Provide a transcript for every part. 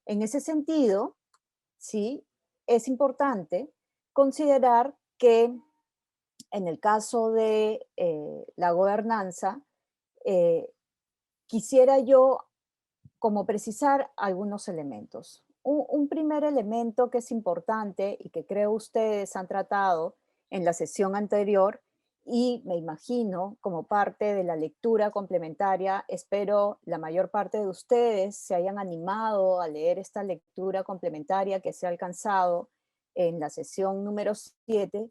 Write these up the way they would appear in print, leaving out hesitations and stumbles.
En ese sentido, sí, es importante considerar que en el caso de la gobernanza, eh, quisiera yo como precisar algunos elementos. Un primer elemento que es importante y que creo ustedes han tratado en la sesión anterior y me imagino como parte de la lectura complementaria, espero la mayor parte de ustedes se hayan animado a leer esta lectura complementaria que se ha alcanzado en la sesión número 7,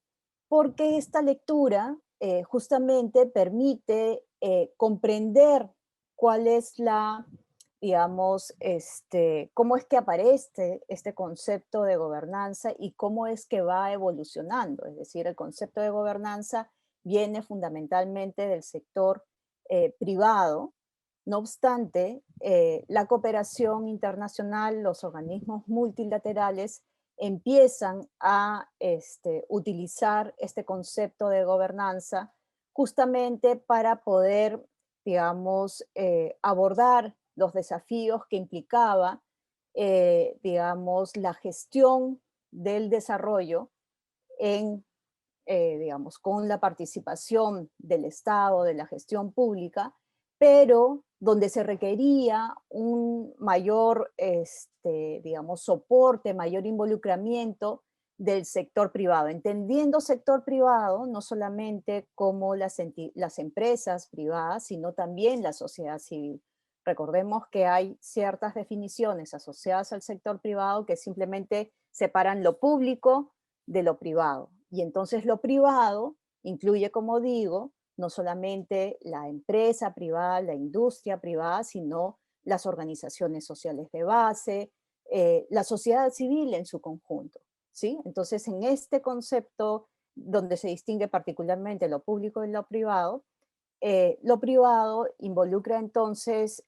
porque esta lectura justamente permite comprender cuál es la, digamos, cómo es que aparece este concepto de gobernanza y cómo es que va evolucionando. Es decir, el concepto de gobernanza viene fundamentalmente del sector privado. No obstante, la cooperación internacional, los organismos multilaterales empiezan a utilizar este concepto de gobernanza justamente para poder, digamos, abordar los desafíos que implicaba, digamos, la gestión del desarrollo en, digamos, con la participación del Estado, de la gestión pública, pero donde se requería un mayor, digamos, soporte, mayor involucramiento del sector privado, entendiendo sector privado no solamente como las empresas privadas, sino también la sociedad civil. Recordemos que hay ciertas definiciones asociadas al sector privado que simplemente separan lo público de lo privado. Y entonces lo privado incluye, como digo, no solamente la empresa privada, la industria privada, sino las organizaciones sociales de base, la sociedad civil en su conjunto, ¿sí? Entonces, en este concepto donde se distingue particularmente lo público y lo privado involucra entonces,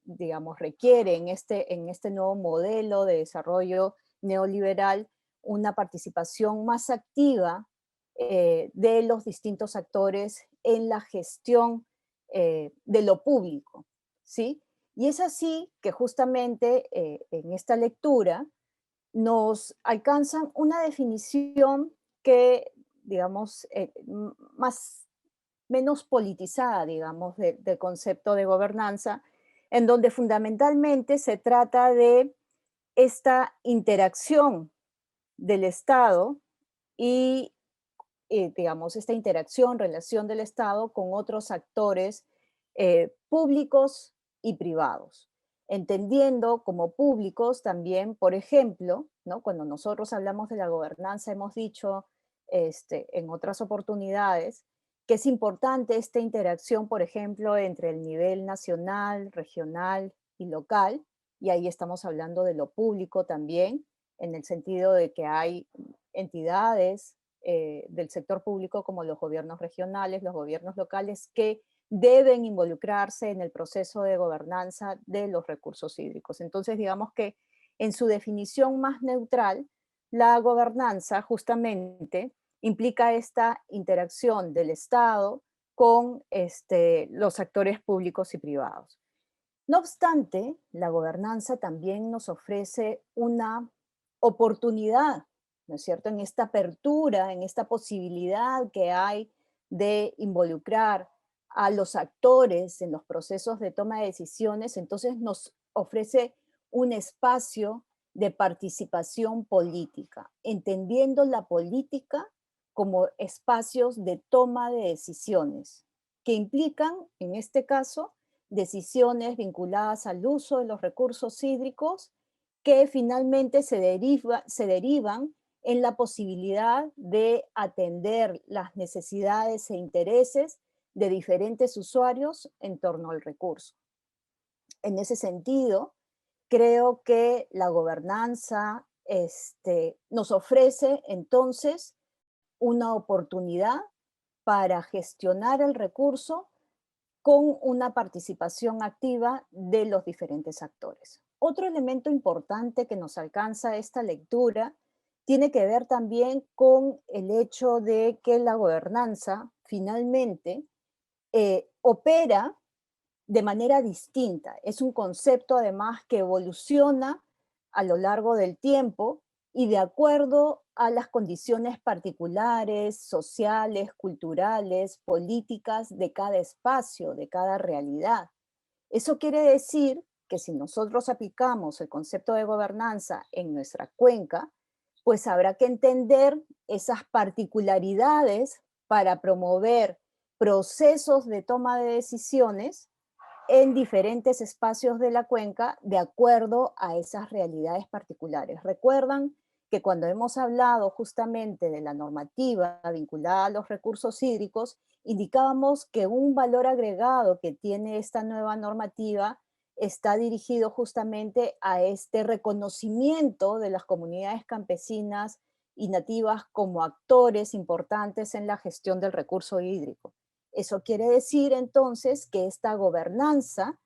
digamos, requiere en este nuevo modelo de desarrollo neoliberal una participación más activa de los distintos actores en la gestión de lo público, ¿sí? Y es así que justamente en esta lectura nos alcanzan una definición que, digamos, más, menos politizada, digamos, del concepto de gobernanza, en donde fundamentalmente se trata de esta interacción del Estado y, digamos, esta interacción, relación del Estado con otros actores públicos y privados. Entendiendo como públicos también, por ejemplo, ¿no? Cuando nosotros hablamos de la gobernanza, hemos dicho en otras oportunidades que es importante esta interacción, por ejemplo, entre el nivel nacional, regional y local, y ahí estamos hablando de lo público también, en el sentido de que hay entidades del sector público como los gobiernos regionales, los gobiernos locales, que deben involucrarse en el proceso de gobernanza de los recursos hídricos. Entonces, digamos que en su definición más neutral, la gobernanza justamente implica esta interacción del Estado con los actores públicos y privados. No obstante, la gobernanza también nos ofrece una oportunidad, ¿no es cierto?, en esta apertura, en esta posibilidad que hay de involucrar a los actores en los procesos de toma de decisiones, entonces nos ofrece un espacio de participación política, entendiendo la política como espacios de toma de decisiones, que implican, en este caso, decisiones vinculadas al uso de los recursos hídricos que finalmente se derivan en la posibilidad de atender las necesidades e intereses de diferentes usuarios en torno al recurso. En ese sentido, creo que la gobernanza nos ofrece entonces una oportunidad para gestionar el recurso con una participación activa de los diferentes actores. Otro elemento importante que nos alcanza esta lectura tiene que ver también con el hecho de que la gobernanza finalmente opera de manera distinta. Es un concepto además que evoluciona a lo largo del tiempo y de acuerdo a las condiciones particulares, sociales, culturales, políticas de cada espacio, de cada realidad. Eso quiere decir que si nosotros aplicamos el concepto de gobernanza en nuestra cuenca, pues habrá que entender esas particularidades para promover procesos de toma de decisiones en diferentes espacios de la cuenca de acuerdo a esas realidades particulares. Recuerdan que cuando hemos hablado justamente de la normativa vinculada a los recursos hídricos, indicábamos que un valor agregado que tiene esta nueva normativa está dirigido justamente a este reconocimiento de las comunidades campesinas y nativas como actores importantes en la gestión del recurso hídrico. Eso quiere decir entonces que esta gobernanza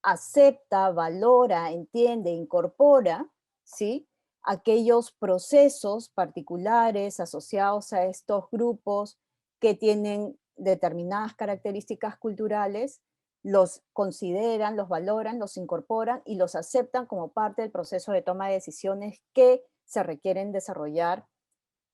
acepta, valora, entiende, incorpora, ¿sí? Aquellos procesos particulares asociados a estos grupos que tienen determinadas características culturales, los consideran, los valoran, los incorporan y los aceptan como parte del proceso de toma de decisiones que se requieren desarrollar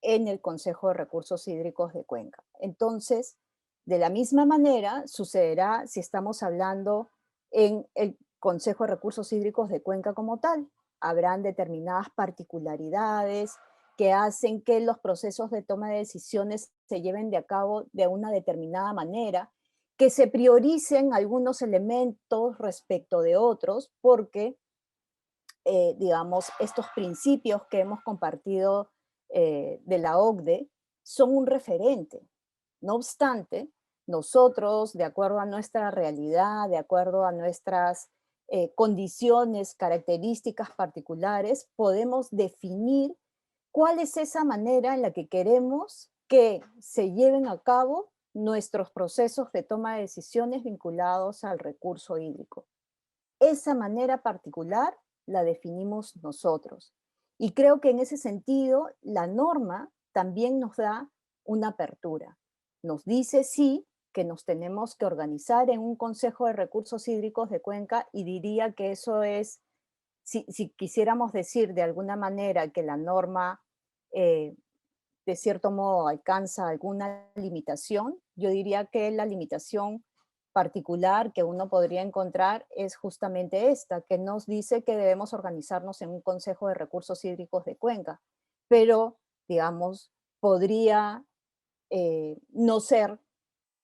en el Consejo de Recursos Hídricos de Cuenca. Entonces, de la misma manera, sucederá si estamos hablando en el Consejo de Recursos Hídricos de Cuenca como tal. Habrán determinadas particularidades que hacen que los procesos de toma de decisiones se lleven de a cabo de una determinada manera, que se prioricen algunos elementos respecto de otros, porque digamos, estos principios que hemos compartido de la OCDE son un referente. No obstante, nosotros, de acuerdo a nuestra realidad, de acuerdo a nuestras condiciones, características particulares, podemos definir cuál es esa manera en la que queremos que se lleven a cabo nuestros procesos de toma de decisiones vinculados al recurso hídrico. Esa manera particular la definimos nosotros. Y creo que en ese sentido la norma también nos da una apertura. Nos dice sí que nos tenemos que organizar en un Consejo de Recursos Hídricos de Cuenca y diría que eso es, si quisiéramos decir de alguna manera que la norma eh, de cierto modo alcanza alguna limitación, yo diría que la limitación particular que uno podría encontrar es justamente esta, que nos dice que debemos organizarnos en un Consejo de Recursos Hídricos de Cuenca, pero, digamos, podría no ser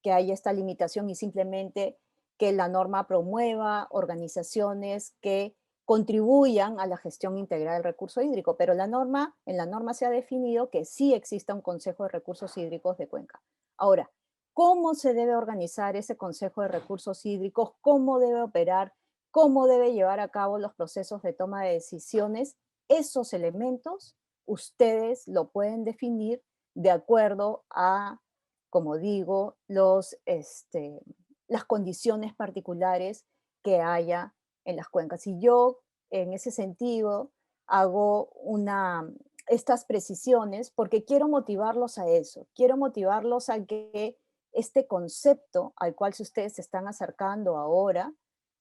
que haya esta limitación y simplemente que la norma promueva organizaciones que contribuyan a la gestión integral del recurso hídrico, pero en la norma se ha definido que sí exista un Consejo de Recursos Hídricos de Cuenca. Ahora, ¿cómo se debe organizar ese Consejo de Recursos Hídricos? ¿Cómo debe operar? ¿Cómo debe llevar a cabo los procesos de toma de decisiones? Esos elementos ustedes lo pueden definir de acuerdo a, como digo, las condiciones particulares que haya en las cuencas. Y yo, en ese sentido, hago estas precisiones porque quiero motivarlos a eso, quiero motivarlos a que este concepto al cual ustedes se están acercando ahora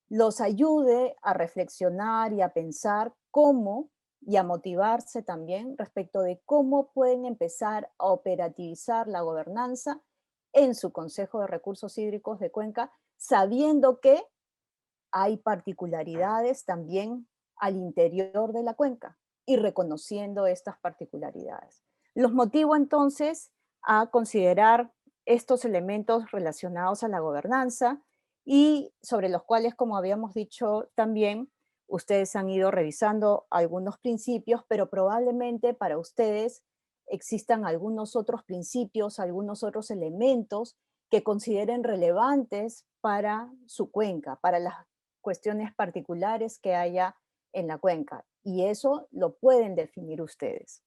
los ayude a reflexionar y a pensar cómo y a motivarse también respecto de cómo pueden empezar a operativizar la gobernanza en su Consejo de Recursos Hídricos de Cuenca, sabiendo que hay particularidades también al interior de la cuenca y reconociendo estas particularidades. Los motivo entonces a considerar estos elementos relacionados a la gobernanza y sobre los cuales, como habíamos dicho también, ustedes han ido revisando algunos principios, pero probablemente para ustedes existan algunos otros principios, algunos otros elementos que consideren relevantes para su cuenca, para las cuestiones particulares que haya en la cuenca. Y eso lo pueden definir ustedes.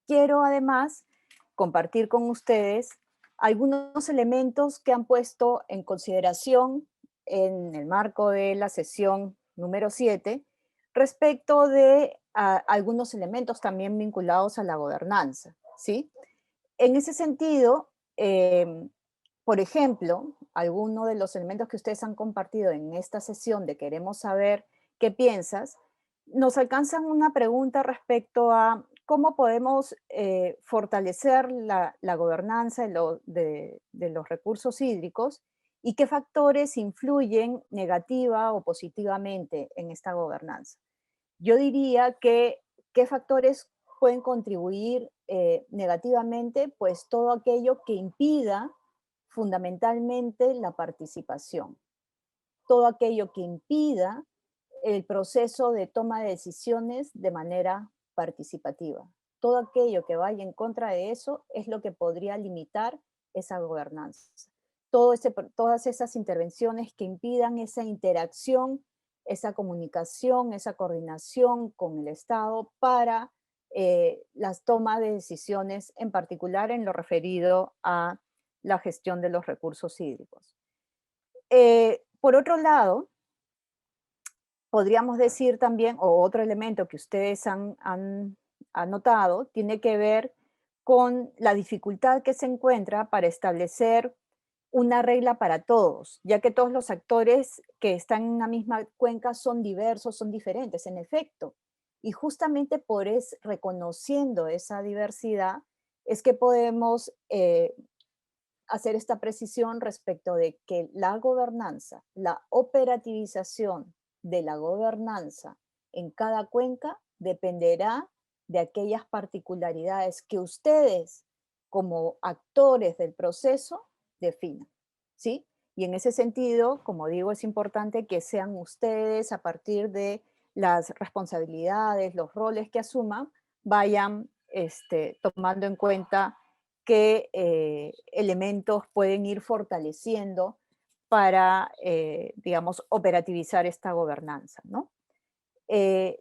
Quiero además compartir con ustedes algunos elementos que han puesto en consideración en el marco de la sesión número 7 respecto de algunos elementos también vinculados a la gobernanza, ¿sí? En ese sentido, por ejemplo, alguno de los elementos que ustedes han compartido en esta sesión de queremos saber qué piensas, nos alcanzan una pregunta respecto a cómo podemos fortalecer la gobernanza de los recursos hídricos y qué factores influyen negativa o positivamente en esta gobernanza. Yo diría que qué factores pueden contribuir negativamente, pues todo aquello que impida fundamentalmente la participación, todo aquello que impida el proceso de toma de decisiones de manera participativa. Todo aquello que vaya en contra de eso es lo que podría limitar esa gobernanza. Todas esas intervenciones que impidan esa interacción, esa comunicación, esa coordinación con el Estado para las tomas de decisiones, en particular en lo referido a la gestión de los recursos hídricos. Por otro lado, podríamos decir también, o otro elemento que ustedes han anotado, tiene que ver con la dificultad que se encuentra para establecer una regla para todos, ya que todos los actores que están en una misma cuenca son diversos, son diferentes, en efecto. Y justamente reconociendo esa diversidad, es que podemos hacer esta precisión respecto de que la gobernanza, la operativización de la gobernanza en cada cuenca dependerá de aquellas particularidades que ustedes, como actores del proceso, definan, ¿sí? Y en ese sentido, como digo, es importante que sean ustedes, a partir de las responsabilidades, los roles que asuman, vayan tomando en cuenta qué elementos pueden ir fortaleciendo para, digamos, operativizar esta gobernanza, ¿no?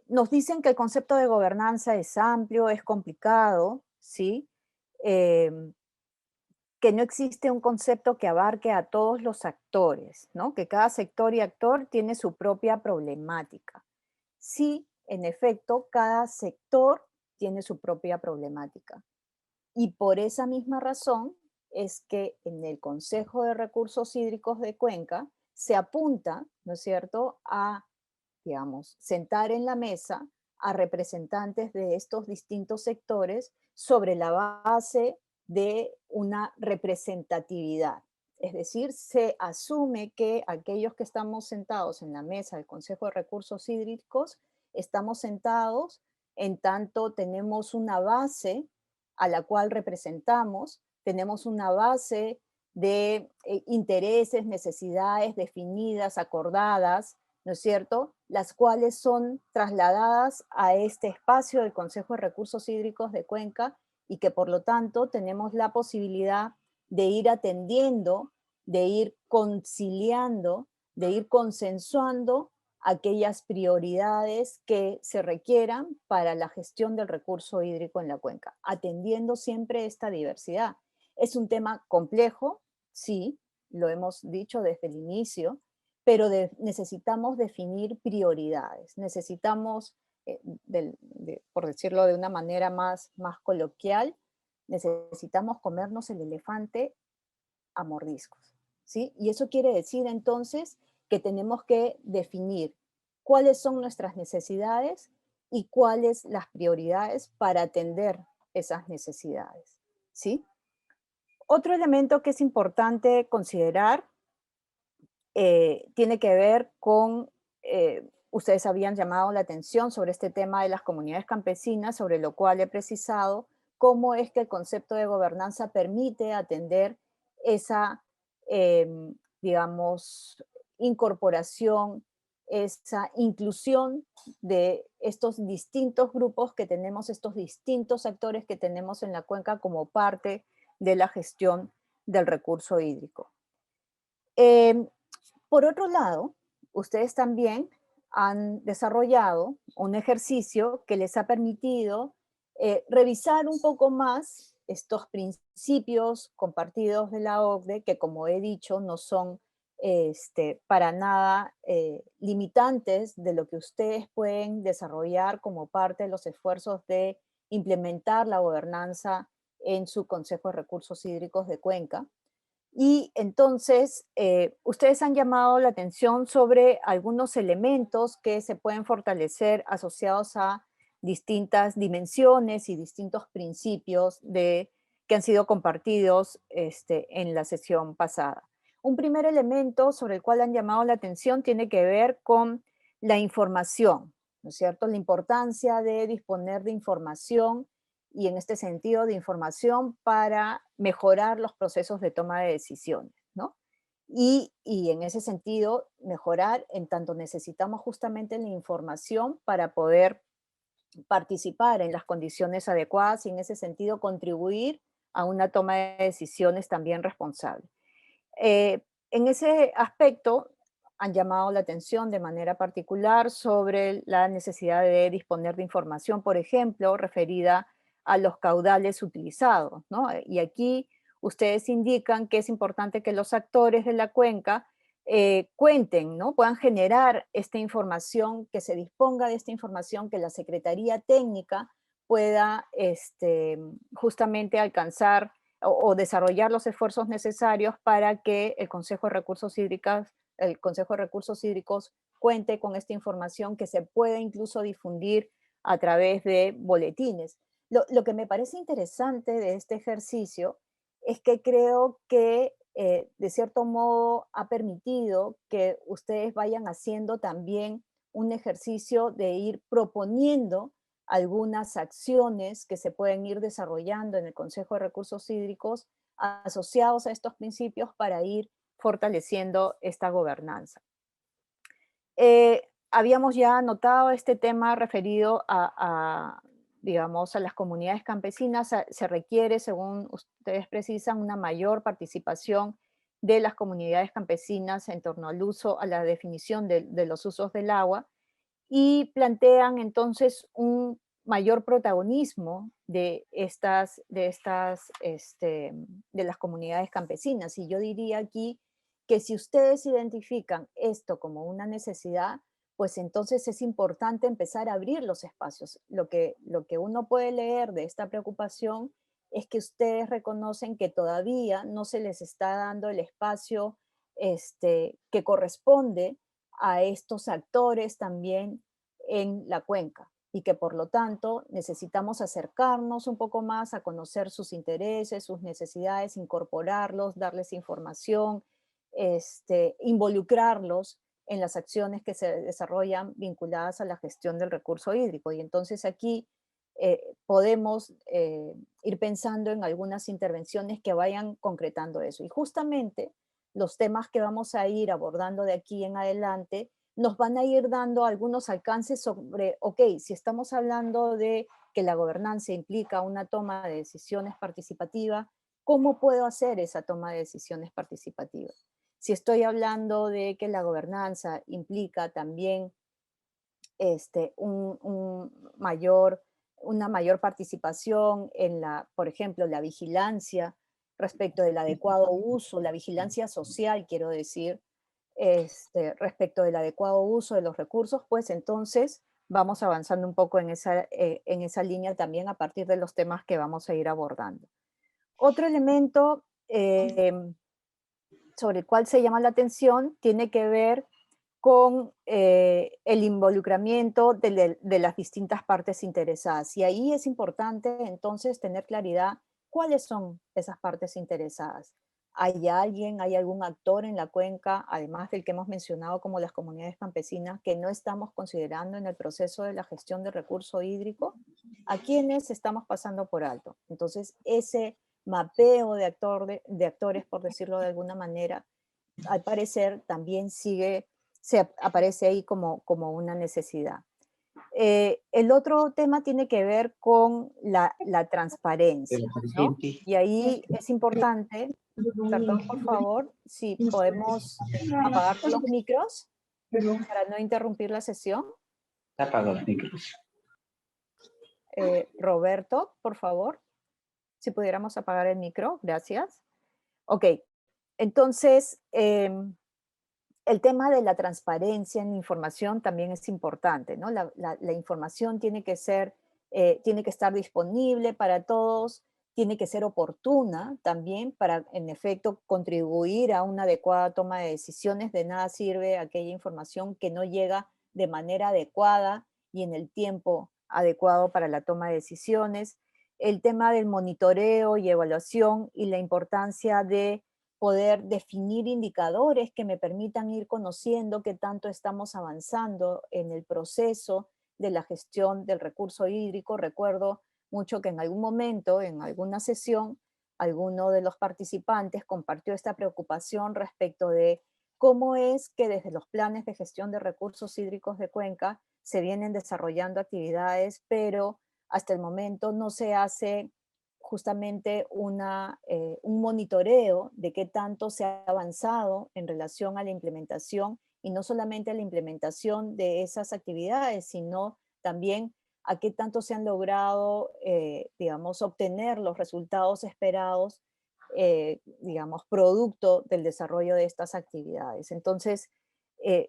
Nos dicen que el concepto de gobernanza es amplio, es complicado, ¿sí? Em, que no existe un concepto que abarque a todos los actores, ¿no? Que cada sector y actor tiene su propia problemática. Sí, en efecto, cada sector tiene su propia problemática. Y por esa misma razón es que en el Consejo de Recursos Hídricos de Cuenca se apunta, ¿no es cierto?, a, digamos, sentar en la mesa a representantes de estos distintos sectores sobre la base de una representatividad. Es decir, se asume que aquellos que estamos sentados en la mesa del Consejo de Recursos Hídricos estamos sentados en tanto tenemos una base a la cual representamos, tenemos una base de intereses, necesidades definidas, acordadas, ¿no es cierto?, las cuales son trasladadas a este espacio del Consejo de Recursos Hídricos de Cuenca y que por lo tanto tenemos la posibilidad de ir atendiendo, de ir conciliando, de ir consensuando aquellas prioridades que se requieran para la gestión del recurso hídrico en la cuenca, atendiendo siempre esta diversidad. Es un tema complejo, sí, lo hemos dicho desde el inicio, pero necesitamos definir prioridades, necesitamos, por decirlo de una manera más coloquial, necesitamos comernos el elefante a mordiscos, ¿sí? Y eso quiere decir entonces que tenemos que definir cuáles son nuestras necesidades y cuáles las prioridades para atender esas necesidades, ¿sí? Otro elemento que es importante considerar tiene que ver con, ustedes habían llamado la atención sobre este tema de las comunidades campesinas, sobre lo cual he precisado cómo es que el concepto de gobernanza permite atender esa, digamos, incorporación, esa inclusión de estos distintos grupos que tenemos, estos distintos actores que tenemos en la cuenca como parte de la gestión del recurso hídrico. Em, por otro lado, ustedes también han desarrollado un ejercicio que les ha permitido revisar un poco más estos principios compartidos de la OCDE, que como he dicho, no son para nada limitantes de lo que ustedes pueden desarrollar como parte de los esfuerzos de implementar la gobernanza en su Consejo de Recursos Hídricos de Cuenca. Y entonces, ustedes han llamado la atención sobre algunos elementos que se pueden fortalecer asociados a distintas dimensiones y distintos principios que han sido compartidos en la sesión pasada. Un primer elemento sobre el cual han llamado la atención tiene que ver con la información, ¿no es cierto? La importancia de disponer de información y en este sentido de información para mejorar los procesos de toma de decisiones, ¿no? Y en ese sentido, mejorar en tanto necesitamos justamente la información para poder participar en las condiciones adecuadas y en ese sentido contribuir a una toma de decisiones también responsable. En ese aspecto han llamado la atención de manera particular sobre la necesidad de disponer de información, por ejemplo, referida a los caudales utilizados, ¿no? Y aquí ustedes indican que es importante que los actores de la cuenca cuenten, ¿no? Puedan generar esta información, que se disponga de esta información, que la Secretaría Técnica pueda justamente alcanzar o desarrollar los esfuerzos necesarios para que el Consejo de Recursos Hídricos cuente con esta información que se puede incluso difundir a través de boletines. Lo que me parece interesante de este ejercicio es que creo que de cierto modo ha permitido que ustedes vayan haciendo también un ejercicio de ir proponiendo algunas acciones que se pueden ir desarrollando en el Consejo de Recursos Hídricos asociados a estos principios para ir fortaleciendo esta gobernanza. Habíamos ya notado este tema referido digamos, a las comunidades campesinas. Se requiere, según ustedes precisan, una mayor participación de las comunidades campesinas en torno al uso, a la definición de los usos del agua, y plantean entonces un mayor protagonismo de las comunidades campesinas. Y yo diría aquí que si ustedes identifican esto como una necesidad, pues entonces es importante empezar a abrir los espacios. Lo que uno puede leer de esta preocupación es que ustedes reconocen que todavía no se les está dando el espacio que corresponde a estos actores también en la cuenca y que por lo tanto necesitamos acercarnos un poco más a conocer sus intereses, sus necesidades, incorporarlos, darles información, involucrarlos en las acciones que se desarrollan vinculadas a la gestión del recurso hídrico. Y entonces aquí podemos ir pensando en algunas intervenciones que vayan concretando eso. Y justamente los temas que vamos a ir abordando de aquí en adelante nos van a ir dando algunos alcances sobre, ok, si estamos hablando de que la gobernanza implica una toma de decisiones participativa, ¿cómo puedo hacer esa toma de decisiones participativa? Si estoy hablando de que la gobernanza implica también una mayor participación en por ejemplo, la vigilancia respecto del adecuado uso, la vigilancia social, quiero decir, respecto del adecuado uso de los recursos, pues entonces vamos avanzando un poco en esa línea también a partir de los temas que vamos a ir abordando. Otro elemento sobre el cual se llama la atención tiene que ver con el involucramiento de las distintas partes interesadas. Y ahí es importante entonces tener claridad cuáles son esas partes interesadas. ¿Hay algún actor en la cuenca, además del que hemos mencionado como las comunidades campesinas, que no estamos considerando en el proceso de la gestión del recurso hídrico? ¿A quiénes estamos pasando por alto? Entonces, ese mapeo de actores, por decirlo de alguna manera, al parecer también aparece ahí como una necesidad. El otro tema tiene que ver con la transparencia, ¿no? Y ahí es importante, perdón, por favor, si podemos apagar los micros para no interrumpir la sesión. Apaga los micros. Roberto, por favor, si pudiéramos apagar el micro, gracias. Ok, entonces, el tema de la transparencia en información también es importante, ¿no? La información tiene que estar disponible para todos, tiene que ser oportuna también para, en efecto, contribuir a una adecuada toma de decisiones. De nada sirve aquella información que no llega de manera adecuada y en el tiempo adecuado para la toma de decisiones. El tema del monitoreo y evaluación y la importancia de poder definir indicadores que me permitan ir conociendo qué tanto estamos avanzando en el proceso de la gestión del recurso hídrico. Recuerdo mucho que en algún momento, en alguna sesión, alguno de los participantes compartió esta preocupación respecto de cómo es que desde los planes de gestión de recursos hídricos de Cuenca se vienen desarrollando actividades, pero hasta el momento no se hace justamente un monitoreo de qué tanto se ha avanzado en relación a la implementación, y no solamente a la implementación de esas actividades, sino también a qué tanto se han logrado, digamos, obtener los resultados esperados, digamos, producto del desarrollo de estas actividades. Entonces,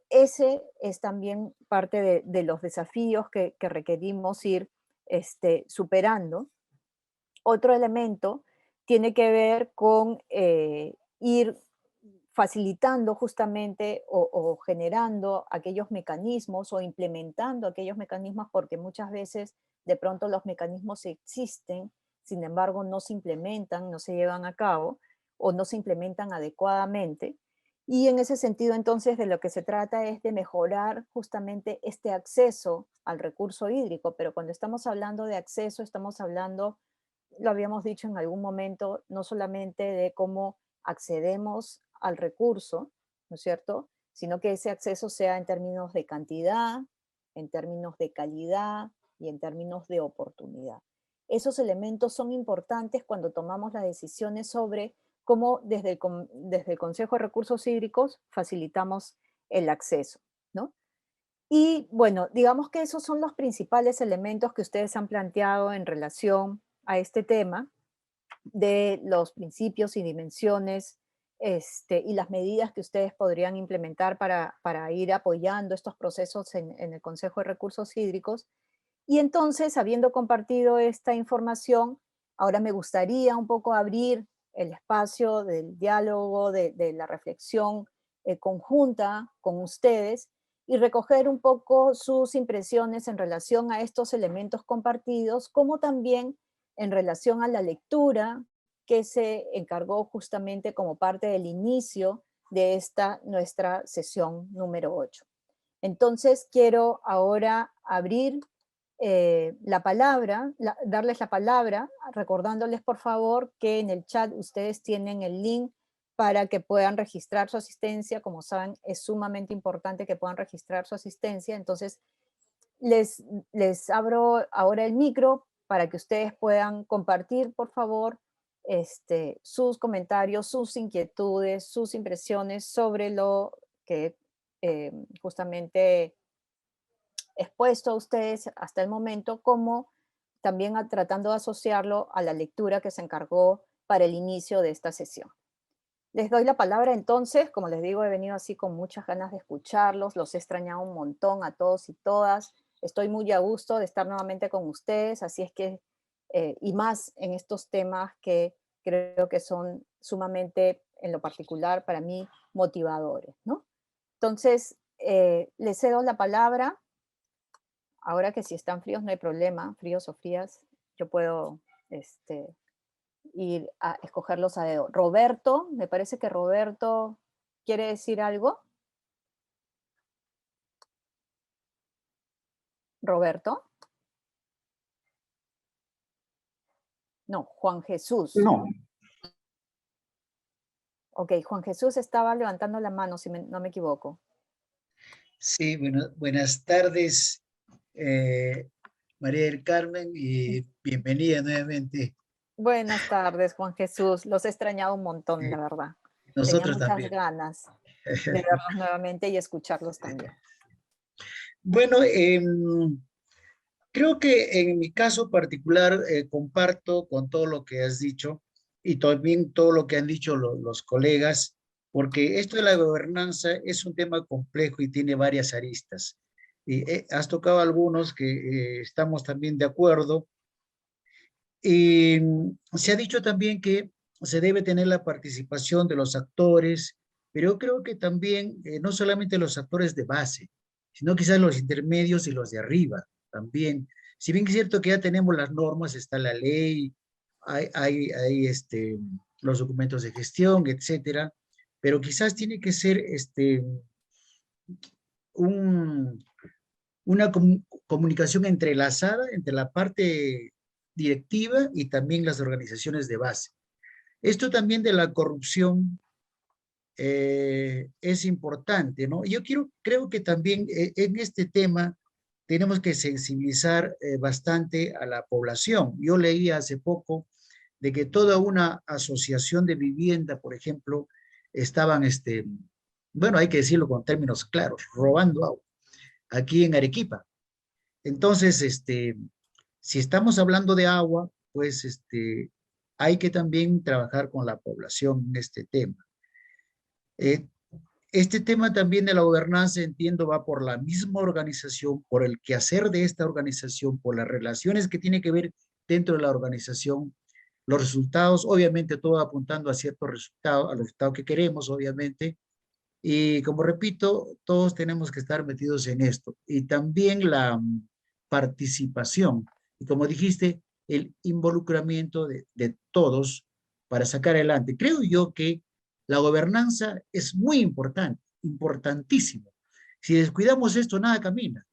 ese es también parte de los desafíos que requerimos ir superando. Otro elemento tiene que ver con ir facilitando justamente o generando aquellos mecanismos o implementando aquellos mecanismos, porque muchas veces de pronto los mecanismos existen, sin embargo no se implementan, no se llevan a cabo o no se implementan adecuadamente. Y en ese sentido, entonces, de lo que se trata es de mejorar justamente este acceso al recurso hídrico, pero cuando estamos hablando de acceso, estamos hablando, lo habíamos dicho en algún momento, no solamente de cómo accedemos al recurso, ¿no es cierto? Sino que ese acceso sea en términos de cantidad, en términos de calidad y en términos de oportunidad. Esos elementos son importantes cuando tomamos las decisiones sobre cómo desde el Consejo de Recursos Hídricos facilitamos el acceso, ¿no? Y bueno, digamos que esos son los principales elementos que ustedes han planteado en relación a este tema de los principios y dimensiones, y las medidas que ustedes podrían implementar para ir apoyando estos procesos en el Consejo de Recursos Hídricos. Y entonces, habiendo compartido esta información, ahora me gustaría un poco abrir el espacio del diálogo, de la reflexión conjunta con ustedes y recoger un poco sus impresiones en relación a estos elementos compartidos, como también en relación a la lectura que se encargó justamente como parte del inicio de esta nuestra sesión número 8. Entonces, quiero ahora abrir la palabra, darles la palabra, recordándoles por favor que en el chat ustedes tienen el link para que puedan registrar su asistencia. Como saben, es sumamente importante que puedan registrar su asistencia. Entonces, les abro ahora el micro para que ustedes puedan compartir, por favor, sus comentarios, sus inquietudes, sus impresiones sobre lo que justamente expuesto a ustedes hasta el momento, como también tratando de asociarlo a la lectura que se encargó para el inicio de esta sesión. Les doy la palabra entonces. Como les digo, he venido así con muchas ganas de escucharlos, los he extrañado un montón a todos y todas. Estoy muy a gusto de estar nuevamente con ustedes, así es que, y más en estos temas que creo que son sumamente, en lo particular para mí, motivadores, ¿no? Entonces, les cedo la palabra. Ahora que si están fríos no hay problema, fríos o frías, yo puedo ir a escogerlos a dedo. Roberto, me parece que Roberto quiere decir algo. Roberto. No, Juan Jesús. No, Ok, Juan Jesús estaba levantando la mano, si no me equivoco. Sí, bueno, buenas tardes, María del Carmen, y bienvenida nuevamente. Buenas tardes, Juan Jesús. Los he extrañado un montón, la verdad. Tenía Nosotros muchas también. ganas de verlos nuevamente y escucharlos también. Bueno, creo que en mi caso particular comparto con todo lo que has dicho y también todo lo que han dicho los colegas, porque esto de la gobernanza es un tema complejo y tiene varias aristas. Y has tocado algunos que estamos también de acuerdo. Se ha dicho también que se debe tener la participación de los actores, pero yo creo que también no solamente los actores de base, sino quizás los intermedios y los de arriba también. Si bien es cierto que ya tenemos las normas, está la ley, hay los documentos de gestión, etcétera, pero quizás tiene que ser un, una comunicación entrelazada entre la parte directiva y también las organizaciones de base. Esto también de la corrupción es importante, ¿no? Creo que también en este tema tenemos que sensibilizar bastante a la población. Yo leí hace poco de que toda una asociación de vivienda, por ejemplo, estaban, bueno, hay que decirlo con términos claros, robando agua aquí en Arequipa. Entonces, si estamos hablando de agua, pues hay que también trabajar con la población en este tema. Eh, este tema también de la gobernanza, entiendo, va por la misma organización, por el quehacer de esta organización, por las relaciones que tiene que ver dentro de la organización, los resultados, obviamente todo apuntando a ciertos resultados, a los resultados que queremos, obviamente, y como repito, todos tenemos que estar metidos en esto. Y también la participación. Y como dijiste, el involucramiento de todos para sacar adelante. Creo yo que la gobernanza es muy importante, importantísimo. Si descuidamos esto, nada camina,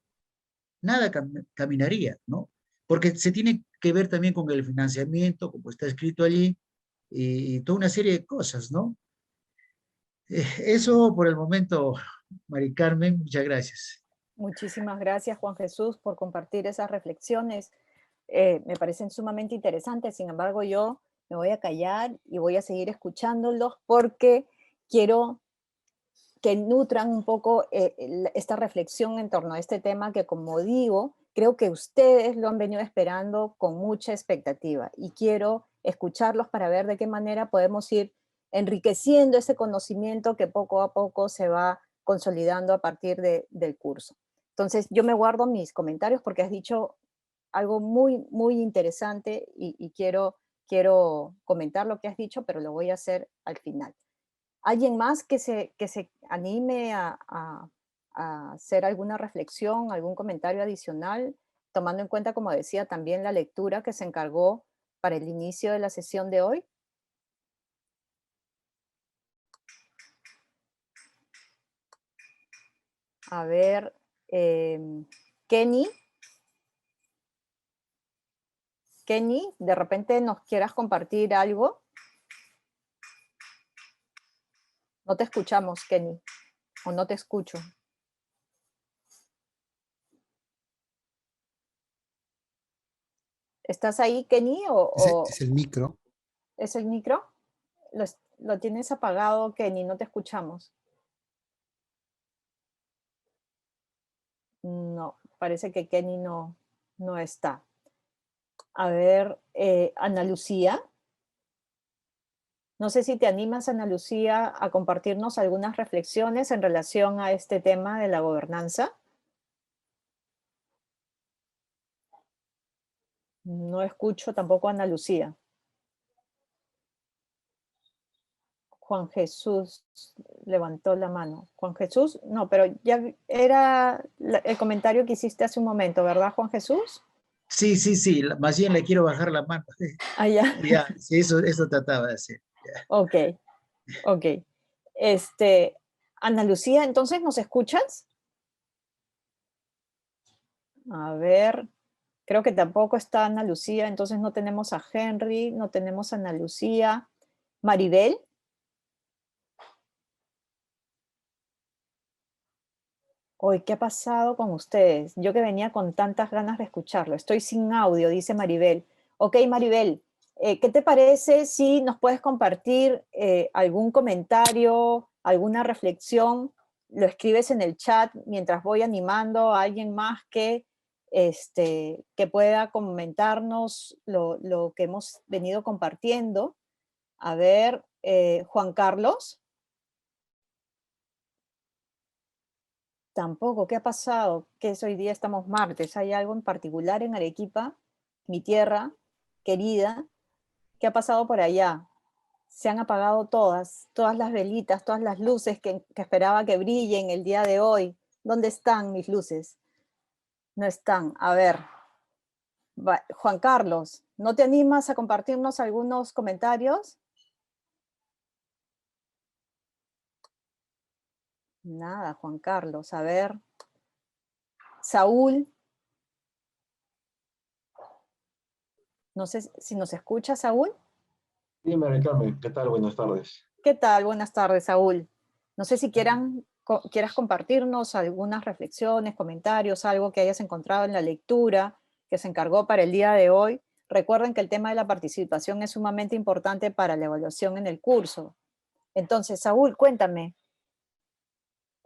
nada caminaría, ¿no? Porque se tiene que ver también con el financiamiento, como está escrito allí, y toda una serie de cosas, ¿no? Eso por el momento, Mari Carmen, muchas gracias. Muchísimas gracias, Juan Jesús, por compartir esas reflexiones. Me parecen sumamente interesantes. Sin embargo, yo me voy a callar y voy a seguir escuchándolos porque quiero que nutran un poco esta reflexión en torno a este tema que, como digo, creo que ustedes lo han venido esperando con mucha expectativa y quiero escucharlos para ver de qué manera podemos ir enriqueciendo ese conocimiento que poco a poco se va consolidando a partir del curso. Entonces, yo me guardo mis comentarios porque has dicho algo muy, muy interesante y quiero comentar lo que has dicho, pero lo voy a hacer al final. ¿Alguien más que se anime a hacer alguna reflexión, algún comentario adicional, tomando en cuenta, como decía, también la lectura que se encargó para el inicio de la sesión de hoy? A ver, Kenny, Kenny, de repente nos quieras compartir algo. No te escuchamos, Kenny, o no te escucho. ¿Estás ahí, Kenny, Es el micro. es el micro? Lo tienes apagado, Kenny, no te escuchamos. No, parece que Kenny no está. A ver, Ana Lucía. No sé si te animas, Ana Lucía, a compartirnos algunas reflexiones en relación a este tema de la gobernanza. No escucho tampoco a Ana Lucía. Juan Jesús levantó la mano. Juan Jesús, no, pero ya era el comentario que hiciste hace un momento, ¿verdad, Juan Jesús? Sí, sí, sí, más bien le quiero bajar la mano. Ah, ya. Ya, sí, eso trataba de hacer. Ya. Ok, ok. Ana Lucía, ¿entonces nos escuchas? A ver, creo que tampoco está Ana Lucía, entonces no tenemos a Henry, no tenemos a Ana Lucía. Maribel. Hoy, ¿qué ha pasado con ustedes? Yo que venía con tantas ganas de escucharlo. Estoy sin audio, dice Maribel. Ok, Maribel, ¿qué te parece si nos puedes compartir algún comentario, alguna reflexión? Lo escribes en el chat mientras voy animando a alguien más que pueda comentarnos lo que hemos venido compartiendo. A ver, Juan Carlos. Tampoco, ¿qué ha pasado? Que hoy día estamos martes. ¿Hay algo en particular en Arequipa, mi tierra? querida, ¿qué ha pasado por allá? Se han apagado todas las velitas, todas las luces que esperaba que brillen el día de hoy. ¿Dónde están mis luces? No están. A ver, Juan Carlos, ¿no te animas a compartirnos algunos comentarios? Nada, Juan Carlos. A ver. Saúl. No sé si nos escucha, Saúl. Sí, María Carmen, ¿qué tal? Buenas tardes. ¿Qué tal? Buenas tardes, Saúl. No sé si quieras compartirnos algunas reflexiones, comentarios, algo que hayas encontrado en la lectura que se encargó para el día de hoy. Recuerden que el tema de la participación es sumamente importante para la evaluación en el curso. Entonces, Saúl, cuéntame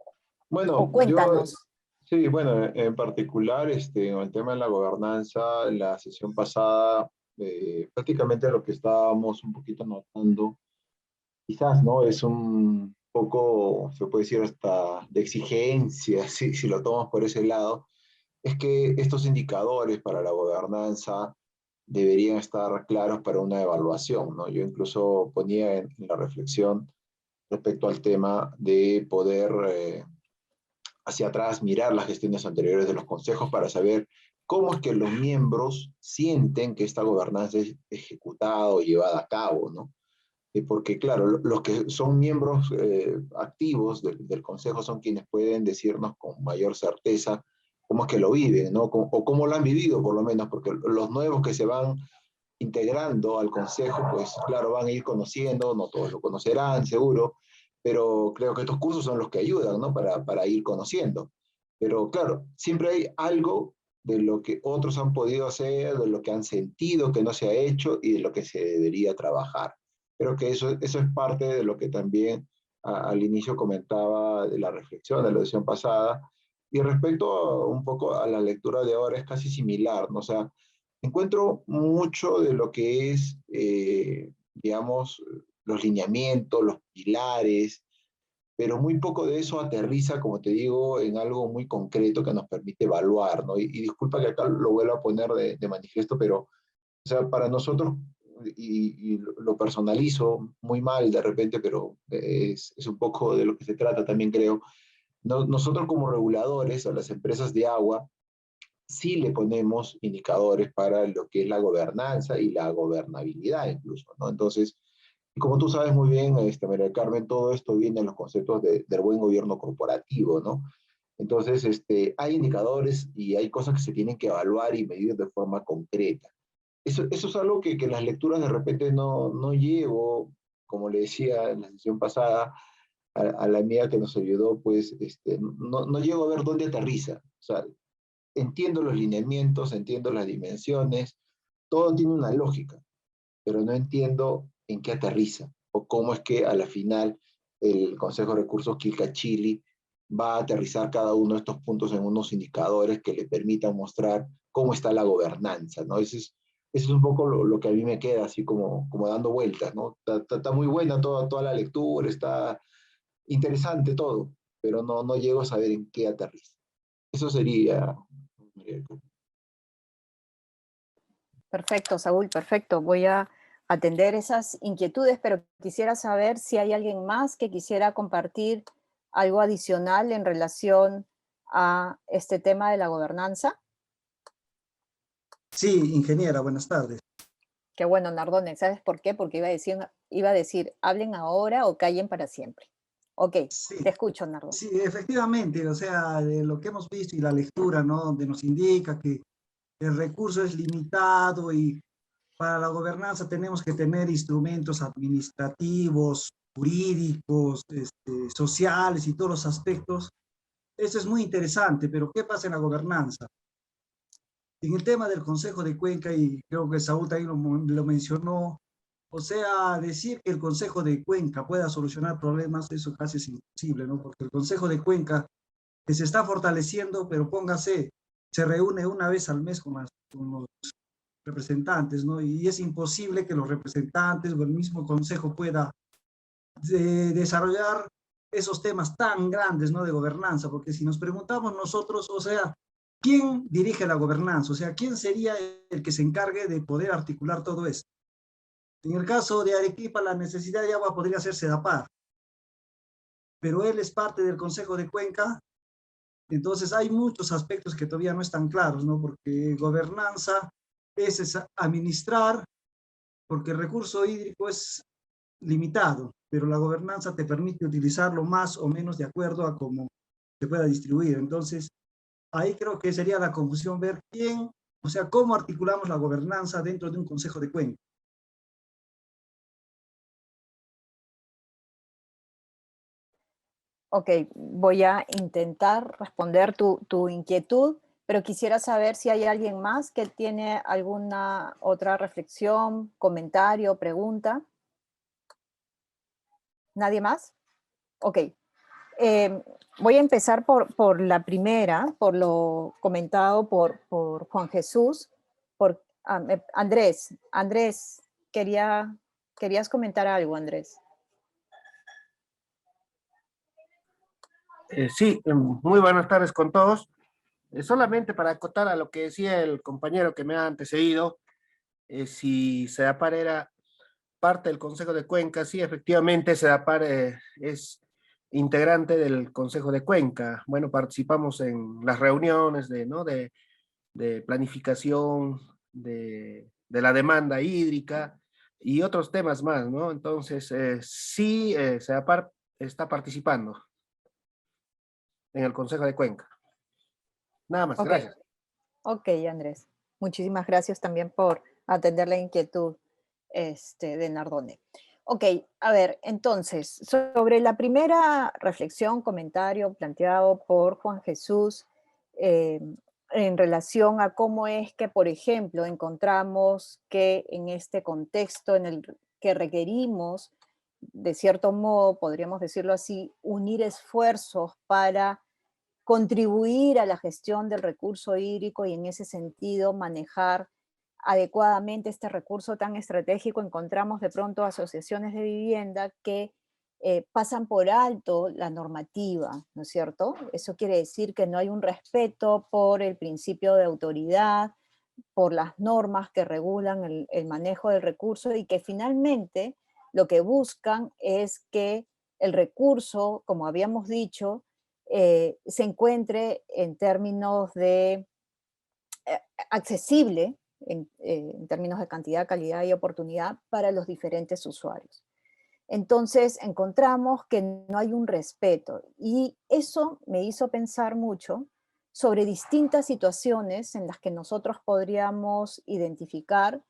o Bueno, cuéntanos. sí, bueno, en particular, en el tema de la gobernanza, la sesión pasada, prácticamente lo que estábamos un poquito notando, quizás, ¿no? Es un poco, se puede decir hasta de exigencia, si lo tomamos por ese lado, es que estos indicadores para la gobernanza deberían estar claros para una evaluación, ¿no? Yo incluso ponía en la reflexión respecto al tema de poder hacia atrás mirar las gestiones anteriores de los consejos para saber cómo es que los miembros sienten que esta gobernanza es ejecutada o llevada a cabo, ¿no? Porque claro, los que son miembros activos del Consejo son quienes pueden decirnos con mayor certeza cómo es que lo viven, ¿no? O cómo lo han vivido por lo menos, porque los nuevos que se van integrando al Consejo, pues claro, van a ir conociendo, no todos lo conocerán, seguro, pero creo que estos cursos son los que ayudan, ¿no? Para ir conociendo. Pero claro, siempre hay algo de lo que otros han podido hacer, de lo que han sentido que no se ha hecho y de lo que se debería trabajar. Creo que eso es parte de lo que también al inicio comentaba de la reflexión de la sesión pasada. Y respecto un poco a la lectura de ahora es casi similar, ¿no? O sea, encuentro mucho de lo que es, digamos, los lineamientos, los pilares, pero muy poco de eso aterriza, como te digo, en algo muy concreto que nos permite evaluar, ¿no? Y disculpa que acá lo vuelva a poner de manifiesto, pero, o sea, para nosotros, y lo personalizo muy mal de repente, pero es un poco de lo que se trata también, creo. Nosotros como reguladores a las empresas de agua, sí le ponemos indicadores para lo que es la gobernanza y la gobernabilidad incluso, ¿no? Entonces, y como tú sabes muy bien, María del Carmen, todo esto viene en los conceptos del buen gobierno corporativo, ¿no? Entonces, hay indicadores y hay cosas que se tienen que evaluar y medir de forma concreta. Eso es algo que las lecturas de repente no llevo, como le decía en la sesión pasada, a la amiga que nos ayudó, pues no llego a ver dónde aterriza. O sea, entiendo los lineamientos, entiendo las dimensiones, todo tiene una lógica, pero no entiendo en qué aterriza o cómo es que a la final el Consejo de Recursos Quilca-Chili va a aterrizar cada uno de estos puntos en unos indicadores que le permitan mostrar cómo está la gobernanza, ¿no? Eso es un poco lo que a mí me queda así como dando vueltas, ¿no? Está muy buena toda la lectura, está interesante todo, pero no llego a saber en qué aterriza. Eso sería... Perfecto, Saúl, perfecto. Voy a atender esas inquietudes, pero quisiera saber si hay alguien más que quisiera compartir algo adicional en relación a este tema de la gobernanza. Sí, ingeniera, buenas tardes. Qué bueno, Nardone, ¿sabes por qué? Porque iba a decir, hablen ahora o callen para siempre. Ok, Sí, te escucho, Nardone. sí, efectivamente, o sea, de lo que hemos visto y la lectura, ¿no? Donde nos indica que el recurso es limitado y para la gobernanza tenemos que tener instrumentos administrativos, jurídicos, sociales y todos los aspectos. Eso es muy interesante, pero ¿qué pasa en la gobernanza? En el tema del Consejo de Cuenca, y creo que Saúl también lo mencionó, o sea, decir que el Consejo de Cuenca pueda solucionar problemas, eso casi es imposible, ¿no? Porque el Consejo de Cuenca que se está fortaleciendo, pero póngase, se reúne una vez al mes con los representantes, ¿no? Y es imposible que los representantes o el mismo Consejo pueda desarrollar esos temas tan grandes, ¿no? De gobernanza, porque si nos preguntamos nosotros, o sea, ¿quién dirige la gobernanza? O sea, ¿quién sería el que se encargue de poder articular todo esto? En el caso de Arequipa, la necesidad de agua podría ser Sedapar, pero él es parte del Consejo de Cuenca. Entonces hay muchos aspectos que todavía no están claros, ¿no? Porque gobernanza es administrar, porque el recurso hídrico es limitado, pero la gobernanza te permite utilizarlo más o menos de acuerdo a cómo se pueda distribuir. Entonces, ahí creo que sería la confusión ver quién, o sea, cómo articulamos la gobernanza dentro de un consejo de cuenca. Ok, voy a intentar responder tu inquietud, pero quisiera saber si hay alguien más que tiene alguna otra reflexión, comentario, pregunta. ¿Nadie más? Ok. Voy a empezar por la primera, por lo comentado por Juan Jesús. Andrés, querías comentar algo, Andrés. Sí, muy buenas tardes con todos. Solamente para acotar a lo que decía el compañero que me ha antecedido, si SEDAPAR era parte del Consejo de Cuenca, sí, efectivamente SEDAPAR es integrante del Consejo de Cuenca. Bueno, participamos en las reuniones ¿no? de planificación de la demanda hídrica y otros temas más, ¿no? Entonces, sí, SEDAPAR está participando en el Consejo de Cuenca. Nada más, Ok, gracias. ok, Andrés. Muchísimas gracias también por atender la inquietud de Nardone. Ok, a ver, entonces, sobre la primera reflexión, comentario planteado por Juan Jesús, eh, en relación a cómo es que, por ejemplo, encontramos que en este contexto en el que requerimos, de cierto modo, podríamos decirlo así, unir esfuerzos para contribuir a la gestión del recurso hídrico y en ese sentido manejar adecuadamente este recurso tan estratégico, encontramos de pronto asociaciones de vivienda que pasan por alto la normativa, ¿no es cierto? Eso quiere decir que no hay un respeto por el principio de autoridad, por las normas que regulan el manejo del recurso y que finalmente lo que buscan es que el recurso, como habíamos dicho, se encuentre en términos de accesible, en términos de cantidad, calidad y oportunidad para los diferentes usuarios. Entonces encontramos que no hay un respeto y eso me hizo pensar mucho sobre distintas situaciones en las que nosotros podríamos identificar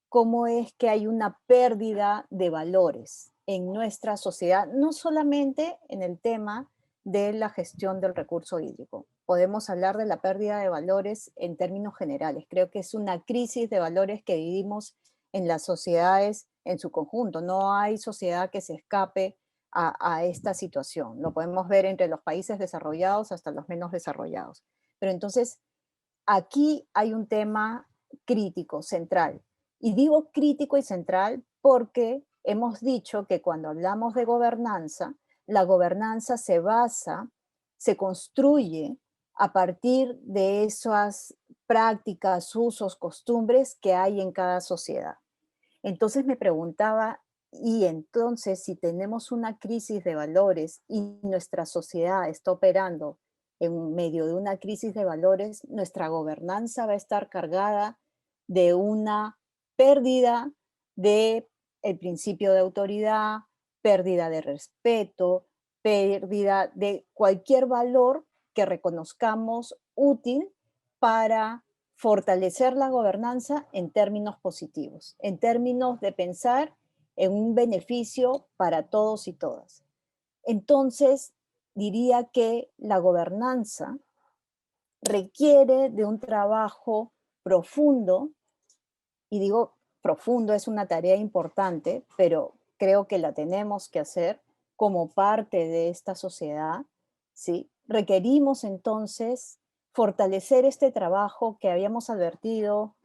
cómo es que hay una pérdida de valores en nuestra sociedad, no solamente en el tema de la gestión del recurso hídrico. Podemos hablar de la pérdida de valores en términos generales. Creo que es una crisis de valores que vivimos en las sociedades en su conjunto. No hay sociedad que se escape a esta situación. Lo podemos ver entre los países desarrollados hasta los menos desarrollados. Pero entonces, aquí hay un tema crítico, central. Y digo crítico y central porque hemos dicho que cuando hablamos de gobernanza, la gobernanza se basa, se construye a partir de esas prácticas, usos, costumbres que hay en cada sociedad. Entonces me preguntaba, y entonces si tenemos una crisis de valores y nuestra sociedad está operando en medio de una crisis de valores, nuestra gobernanza va a estar cargada de una pérdida de el principio de autoridad, pérdida de respeto, pérdida de cualquier valor que reconozcamos útil para fortalecer la gobernanza en términos positivos, en términos de pensar en un beneficio para todos y todas. Entonces, diría que la gobernanza requiere de un trabajo profundo, y digo profundo es una tarea importante, pero creo que la tenemos que hacer como parte de esta sociedad, ¿sí? Requerimos entonces fortalecer este trabajo que habíamos advertido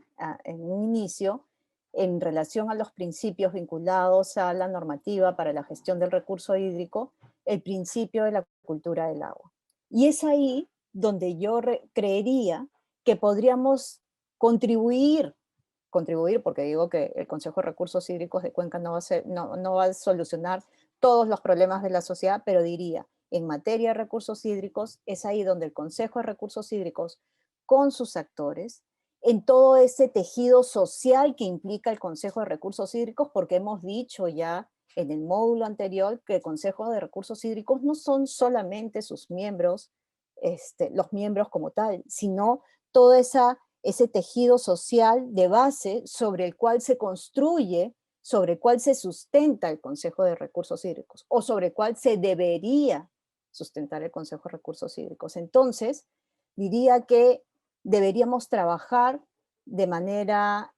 en un inicio en relación a los principios vinculados a la normativa para la gestión del recurso hídrico, el principio de la cultura del agua. Y es ahí donde yo creería que podríamos contribuir, porque digo que el Consejo de Recursos Hídricos de Cuenca no va a solucionar todos los problemas de la sociedad, pero diría, en materia de recursos hídricos, es ahí donde el Consejo de Recursos Hídricos, con sus actores, en todo ese tejido social que implica el Consejo de Recursos Hídricos, porque hemos dicho ya en el módulo anterior que el Consejo de Recursos Hídricos no son solamente sus miembros, los miembros como tal, sino todo ese tejido social de base sobre el cual se construye, sobre el cual se sustenta el Consejo de Recursos Hídricos, o sobre el cual se debería sustentar el Consejo de Recursos Hídricos. Entonces, diría que deberíamos trabajar de manera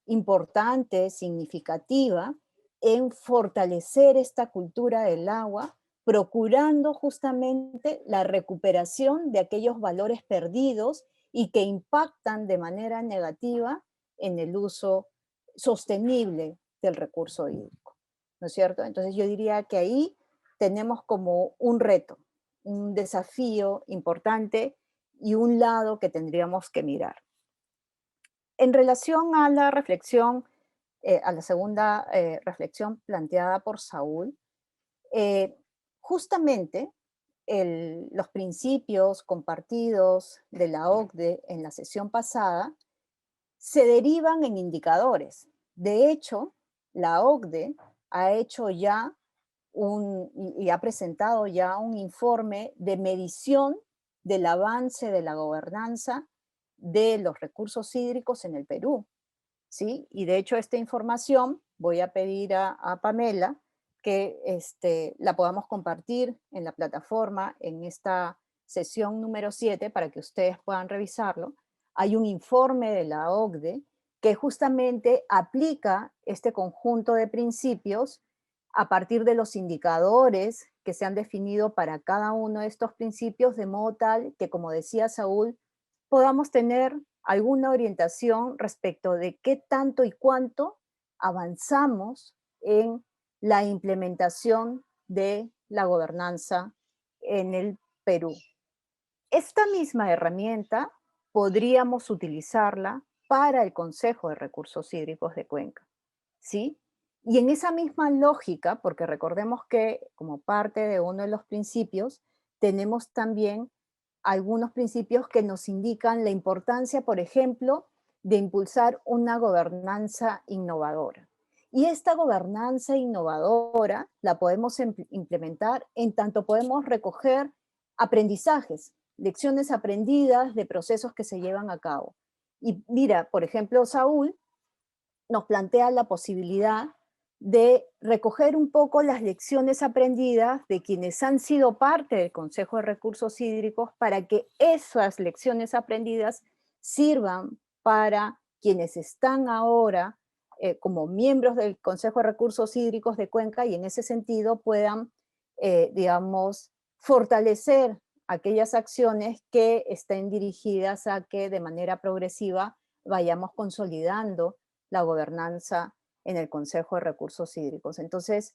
importante, significativa, en fortalecer esta cultura del agua, procurando justamente la recuperación de aquellos valores perdidos y que impactan de manera negativa en el uso sostenible del recurso hídrico, ¿no es cierto? Entonces yo diría que ahí tenemos como un reto, un desafío importante y un lado que tendríamos que mirar. En relación a la reflexión, a la segunda reflexión planteada por Saúl, justamente los principios compartidos de la OCDE en la sesión pasada se derivan en indicadores. De hecho, la OCDE ha hecho ya y ha presentado ya un informe de medición del avance de la gobernanza de los recursos hídricos en el Perú, ¿sí? Y de hecho esta información voy a pedir a Pamela que la podamos compartir en la plataforma en esta sesión número 7 para que ustedes puedan revisarlo. Hay un informe de la OCDE que justamente aplica este conjunto de principios a partir de los indicadores que se han definido para cada uno de estos principios, de modo tal que, como decía Saúl, podamos tener alguna orientación respecto de qué tanto y cuánto avanzamos en la implementación de la gobernanza en el Perú. Esta misma herramienta podríamos utilizarla para el Consejo de Recursos Hídricos de Cuenca, ¿sí? Y en esa misma lógica, porque recordemos que como parte de uno de los principios, tenemos también algunos principios que nos indican la importancia, por ejemplo, de impulsar una gobernanza innovadora. Y esta gobernanza innovadora la podemos implementar en tanto podemos recoger aprendizajes, lecciones aprendidas de procesos que se llevan a cabo. Y mira, por ejemplo, Saúl nos plantea la posibilidad de recoger un poco las lecciones aprendidas de quienes han sido parte del Consejo de Recursos Hídricos para que esas lecciones aprendidas sirvan para quienes están ahora como miembros del Consejo de Recursos Hídricos de Cuenca y en ese sentido puedan, digamos, fortalecer aquellas acciones que estén dirigidas a que de manera progresiva vayamos consolidando la gobernanza en el Consejo de Recursos Hídricos. Entonces,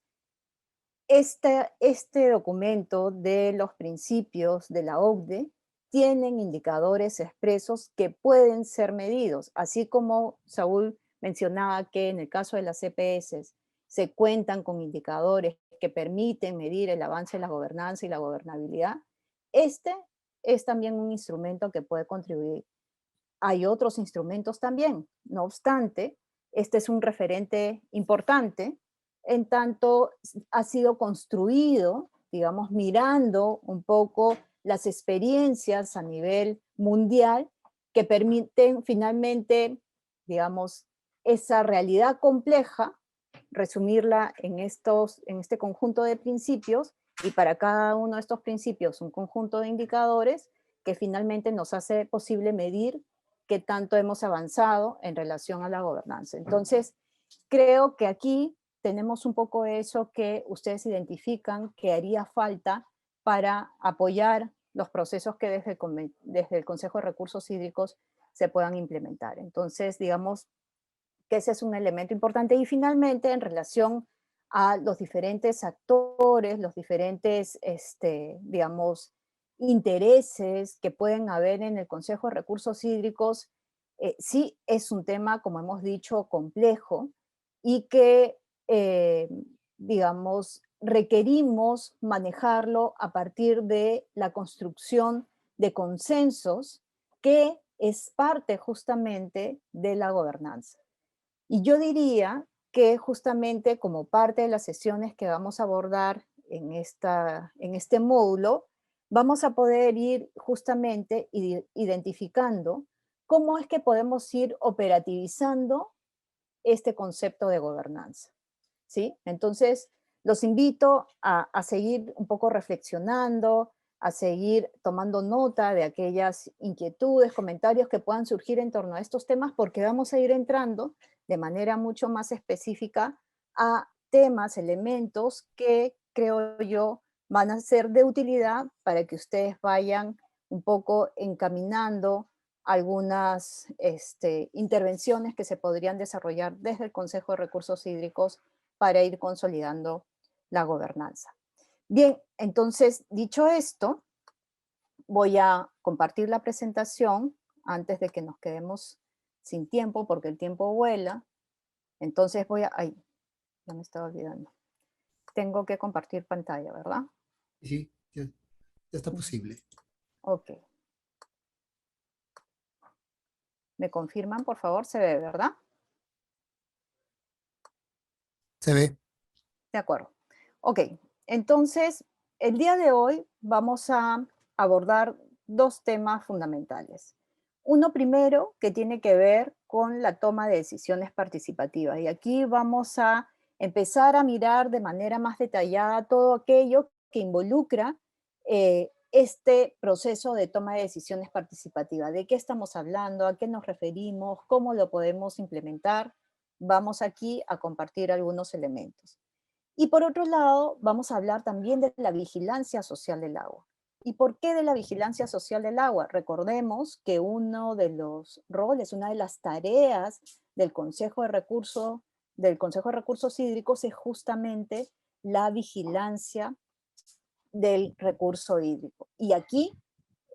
este documento de los principios de la OCDE tienen indicadores expresos que pueden ser medidos, así como Saúl mencionaba que en el caso de las CPS se cuentan con indicadores que permiten medir el avance de la gobernanza y la gobernabilidad. Este es también un instrumento que puede contribuir. Hay otros instrumentos también, no obstante, este es un referente importante, en tanto ha sido construido, digamos, mirando un poco las experiencias a nivel mundial que permiten finalmente, digamos, esa realidad compleja, resumirla en este conjunto de principios y para cada uno de estos principios un conjunto de indicadores que finalmente nos hace posible medir qué tanto hemos avanzado en relación a la gobernanza. Entonces, creo que aquí tenemos un poco eso que ustedes identifican que haría falta para apoyar los procesos que desde el Consejo de Recursos Hídricos se puedan implementar. Entonces, digamos que ese es un elemento importante. Y finalmente, en relación a los diferentes actores, los diferentes, digamos, intereses que pueden haber en el Consejo de Recursos Hídricos, sí es un tema, como hemos dicho, complejo y que, digamos, requerimos manejarlo a partir de la construcción de consensos, que es parte justamente de la gobernanza. Y yo diría que justamente como parte de las sesiones que vamos a abordar en este módulo, vamos a poder ir justamente identificando cómo es que podemos ir operativizando este concepto de gobernanza, ¿sí? Entonces, los invito a seguir un poco reflexionando, a seguir tomando nota de aquellas inquietudes, comentarios que puedan surgir en torno a estos temas, porque vamos a ir entrando de manera mucho más específica a temas, elementos que creo yo van a ser de utilidad para que ustedes vayan un poco encaminando algunas intervenciones que se podrían desarrollar desde el Consejo de Recursos Hídricos para ir consolidando la gobernanza. Bien, entonces, dicho esto, voy a compartir la presentación antes de que nos quedemos sin tiempo, porque el tiempo vuela. Entonces voy a... Ay, ya me estaba olvidando. Tengo que compartir pantalla, ¿verdad? Sí, ya está posible. Ok. ¿Me confirman, por favor? Se ve, ¿verdad? Se ve. De acuerdo. Ok, entonces, el día de hoy vamos a abordar dos temas fundamentales. Uno primero que tiene que ver con la toma de decisiones participativas. Y aquí vamos a empezar a mirar de manera más detallada todo aquello que involucra este proceso de toma de decisiones participativa. ¿De qué estamos hablando? ¿A qué nos referimos? ¿Cómo lo podemos implementar? Vamos aquí a compartir algunos elementos. Y por otro lado, vamos a hablar también de la vigilancia social del agua. ¿Y por qué de la vigilancia social del agua? Recordemos que uno de los roles, una de las tareas del Consejo de Recursos Hídricos es justamente la vigilancia del recurso hídrico. Y aquí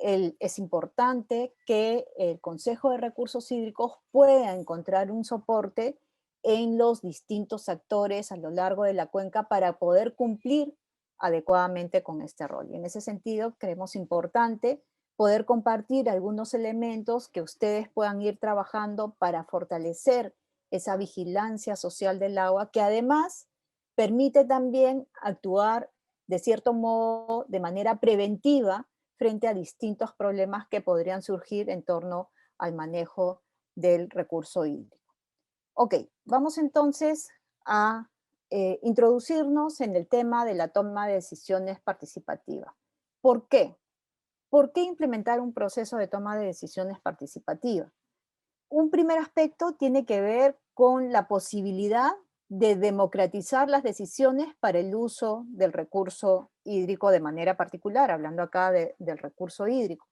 es importante que el Consejo de Recursos Hídricos pueda encontrar un soporte en los distintos actores a lo largo de la cuenca para poder cumplir adecuadamente con este rol. Y en ese sentido, creemos importante poder compartir algunos elementos que ustedes puedan ir trabajando para fortalecer esa vigilancia social del agua, que además permite también actuar de cierto modo de manera preventiva frente a distintos problemas que podrían surgir en torno al manejo del recurso hídrico. Ok, vamos entonces a introducirnos en el tema de la toma de decisiones participativa. ¿Por qué? ¿Por qué implementar un proceso de toma de decisiones participativa? Un primer aspecto tiene que ver con la posibilidad de democratizar las decisiones para el uso del recurso hídrico de manera particular, hablando acá del recurso hídrico.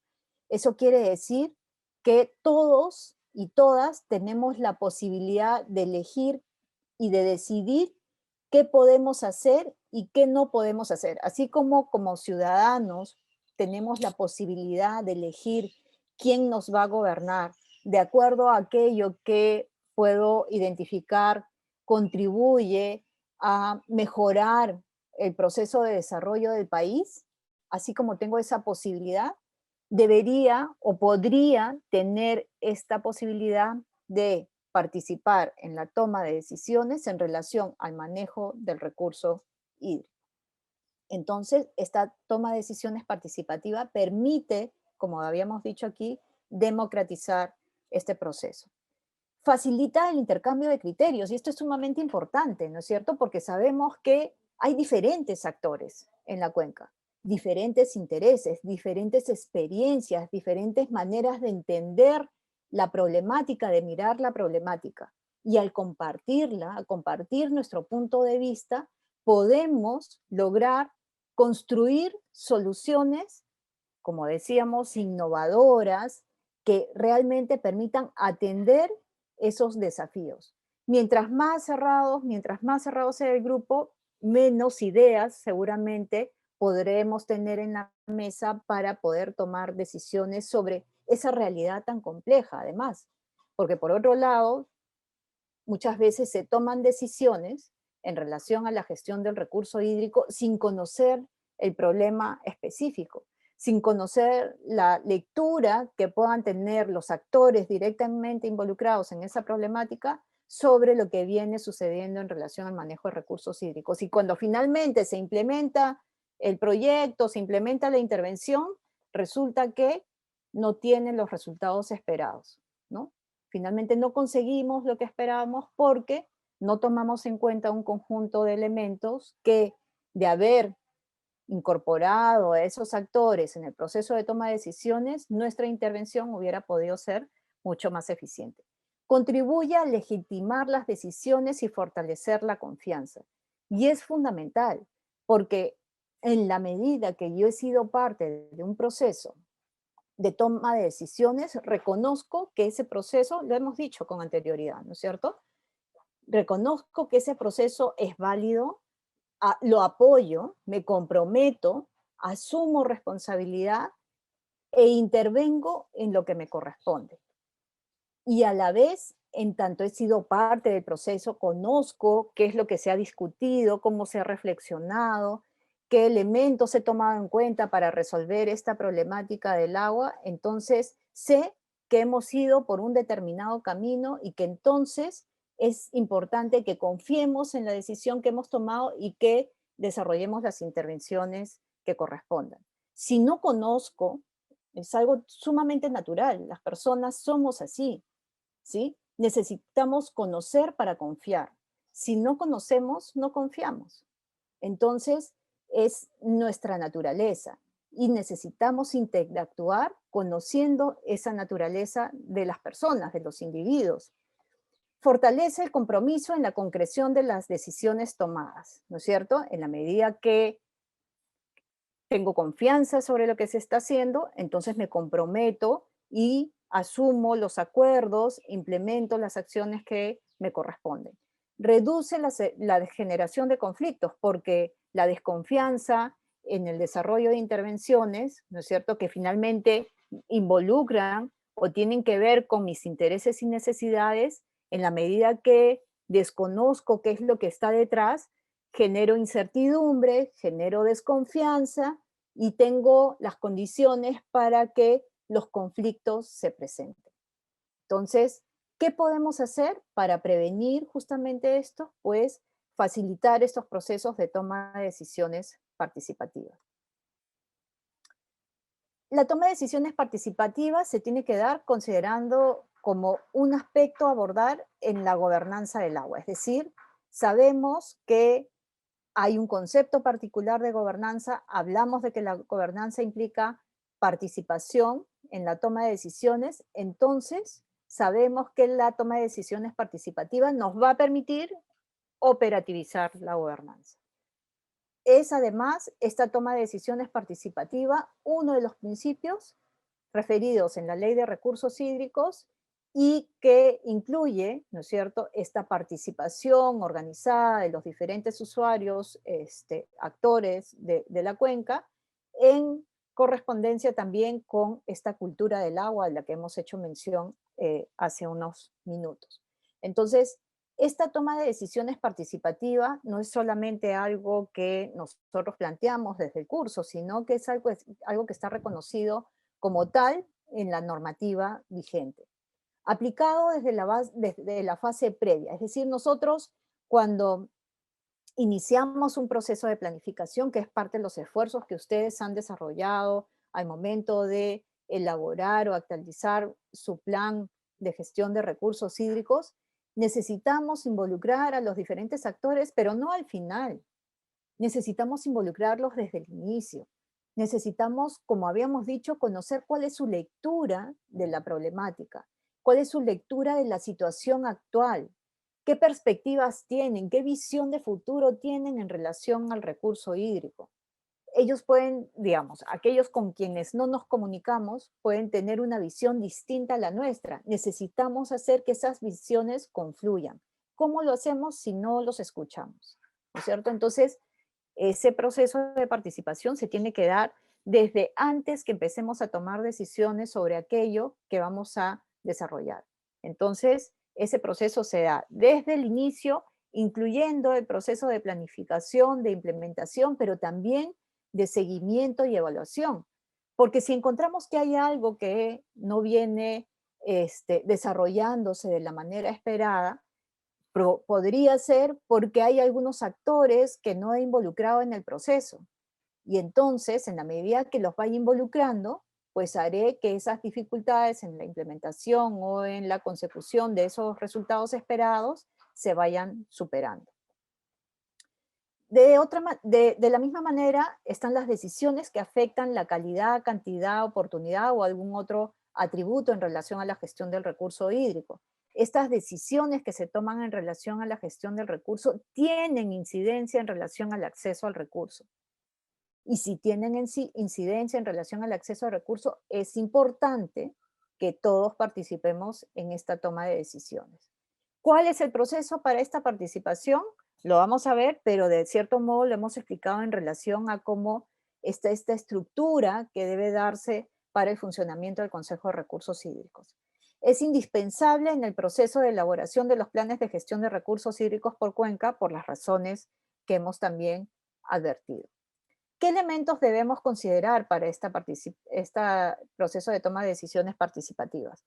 Eso quiere decir que todos y todas tenemos la posibilidad de elegir y de decidir qué podemos hacer y qué no podemos hacer. Así como ciudadanos tenemos la posibilidad de elegir quién nos va a gobernar de acuerdo a aquello que puedo identificar contribuye a mejorar el proceso de desarrollo del país, así como tengo esa posibilidad, debería o podría tener esta posibilidad de participar en la toma de decisiones en relación al manejo del recurso hídrico. Entonces, esta toma de decisiones participativa permite, como habíamos dicho aquí, democratizar este proceso. Facilita el intercambio de criterios, y esto es sumamente importante, ¿no es cierto? Porque sabemos que hay diferentes actores en la cuenca, diferentes intereses, diferentes experiencias, diferentes maneras de entender la problemática, de mirar la problemática. Y al compartirla, al compartir nuestro punto de vista, podemos lograr construir soluciones, como decíamos, innovadoras, que realmente permitan atender esos desafíos. Mientras más cerrado sea el grupo, menos ideas seguramente podremos tener en la mesa para poder tomar decisiones sobre esa realidad tan compleja, además. Porque por otro lado, muchas veces se toman decisiones en relación a la gestión del recurso hídrico sin conocer el problema específico, sin conocer la lectura que puedan tener los actores directamente involucrados en esa problemática sobre lo que viene sucediendo en relación al manejo de recursos hídricos. Y cuando finalmente se implementa el proyecto, se implementa la intervención, resulta que no tienen los resultados esperados, ¿no? Finalmente no conseguimos lo que esperábamos porque no tomamos en cuenta un conjunto de elementos que, de haber incorporado a esos actores en el proceso de toma de decisiones, nuestra intervención hubiera podido ser mucho más eficiente. Contribuye a legitimar las decisiones y fortalecer la confianza. Y es fundamental, porque en la medida que yo he sido parte de un proceso de toma de decisiones, reconozco que ese proceso, lo hemos dicho con anterioridad, ¿no es cierto? Reconozco que ese proceso es válido, lo apoyo, me comprometo, asumo responsabilidad e intervengo en lo que me corresponde. Y a la vez, en tanto he sido parte del proceso, conozco qué es lo que se ha discutido, cómo se ha reflexionado, qué elementos he tomado en cuenta para resolver esta problemática del agua, entonces sé que hemos ido por un determinado camino y que entonces es importante que confiemos en la decisión que hemos tomado y que desarrollemos las intervenciones que correspondan. Si no conozco, es algo sumamente natural, las personas somos así, ¿sí? Necesitamos conocer para confiar. Si no conocemos, no confiamos. Entonces, es nuestra naturaleza y necesitamos interactuar conociendo esa naturaleza de las personas, de los individuos. Fortalece el compromiso en la concreción de las decisiones tomadas, ¿no es cierto? En la medida que tengo confianza sobre lo que se está haciendo, entonces me comprometo y asumo los acuerdos, implemento las acciones que me corresponden. Reduce la generación de conflictos porque la desconfianza en el desarrollo de intervenciones, ¿no es cierto?, que finalmente involucran o tienen que ver con mis intereses y necesidades, en la medida que desconozco qué es lo que está detrás, genero incertidumbre, genero desconfianza y tengo las condiciones para que los conflictos se presenten. Entonces, ¿qué podemos hacer para prevenir justamente esto? Pues facilitar estos procesos de toma de decisiones participativas. La toma de decisiones participativas se tiene que dar considerando como un aspecto a abordar en la gobernanza del agua, es decir, sabemos que hay un concepto particular de gobernanza, hablamos de que la gobernanza implica participación en la toma de decisiones, entonces sabemos que la toma de decisiones participativa nos va a permitir operativizar la gobernanza. Es además esta toma de decisiones participativa uno de los principios referidos en la Ley de Recursos Hídricos y que incluye, ¿no es cierto?, esta participación organizada de los diferentes usuarios, actores de la cuenca, en correspondencia también con esta cultura del agua de la que hemos hecho mención hace unos minutos. Entonces, esta toma de decisiones participativa no es solamente algo que nosotros planteamos desde el curso, sino que es algo que está reconocido como tal en la normativa vigente. Aplicado desde la fase previa, es decir, nosotros cuando iniciamos un proceso de planificación, que es parte de los esfuerzos que ustedes han desarrollado al momento de elaborar o actualizar su plan de gestión de recursos hídricos, necesitamos involucrar a los diferentes actores, pero no al final. Necesitamos involucrarlos desde el inicio. Necesitamos, como habíamos dicho, conocer cuál es su lectura de la problemática, cuál es su lectura de la situación actual, qué perspectivas tienen, qué visión de futuro tienen en relación al recurso hídrico. Ellos pueden, digamos, aquellos con quienes no nos comunicamos, pueden tener una visión distinta a la nuestra. Necesitamos hacer que esas visiones confluyan. ¿Cómo lo hacemos si no los escuchamos? ¿No es cierto? Entonces, Ese proceso de participación se tiene que dar desde antes que empecemos a tomar decisiones sobre aquello que vamos a desarrollar. Entonces, ese proceso se da desde el inicio, incluyendo el proceso de planificación, de implementación, pero también de seguimiento y evaluación. Porque si encontramos que hay algo que no viene desarrollándose de la manera esperada, podría ser porque hay algunos actores que no he involucrado en el proceso. Y entonces, en la medida que los vaya involucrando, pues haré que esas dificultades en la implementación o en la consecución de esos resultados esperados se vayan superando. De la misma manera están las decisiones que afectan la calidad, cantidad, oportunidad o algún otro atributo en relación a la gestión del recurso hídrico. Estas decisiones que se toman en relación a la gestión del recurso tienen incidencia en relación al acceso al recurso. Y si tienen incidencia en relación al acceso al recurso, es importante que todos participemos en esta toma de decisiones. ¿Cuál es el proceso para esta participación? Lo vamos a ver, pero de cierto modo lo hemos explicado en relación a cómo está esta estructura que debe darse para el funcionamiento del Consejo de Recursos Hídricos. Es indispensable en el proceso de elaboración de los planes de gestión de recursos hídricos por cuenca por las razones que hemos también advertido. ¿Qué elementos debemos considerar para este proceso de toma de decisiones participativas?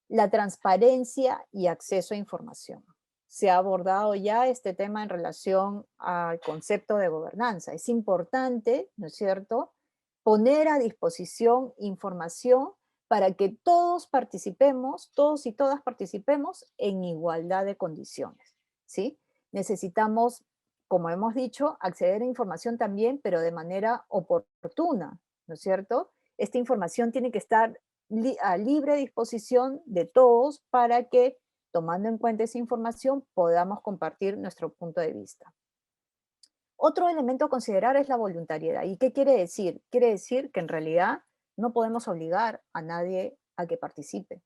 La transparencia y acceso a información. Se ha abordado ya este tema en relación al concepto de gobernanza. Es importante, ¿no es cierto?, poner a disposición información para que todos participemos, todos y todas participemos en igualdad de condiciones, ¿sí? Necesitamos, como hemos dicho, acceder a información también, pero de manera oportuna, ¿no es cierto? Esta información tiene que estar a libre disposición de todos para que, tomando en cuenta esa información, podamos compartir nuestro punto de vista. Otro elemento a considerar es la voluntariedad. ¿Y qué quiere decir? Quiere decir que en realidad no podemos obligar a nadie a que participe.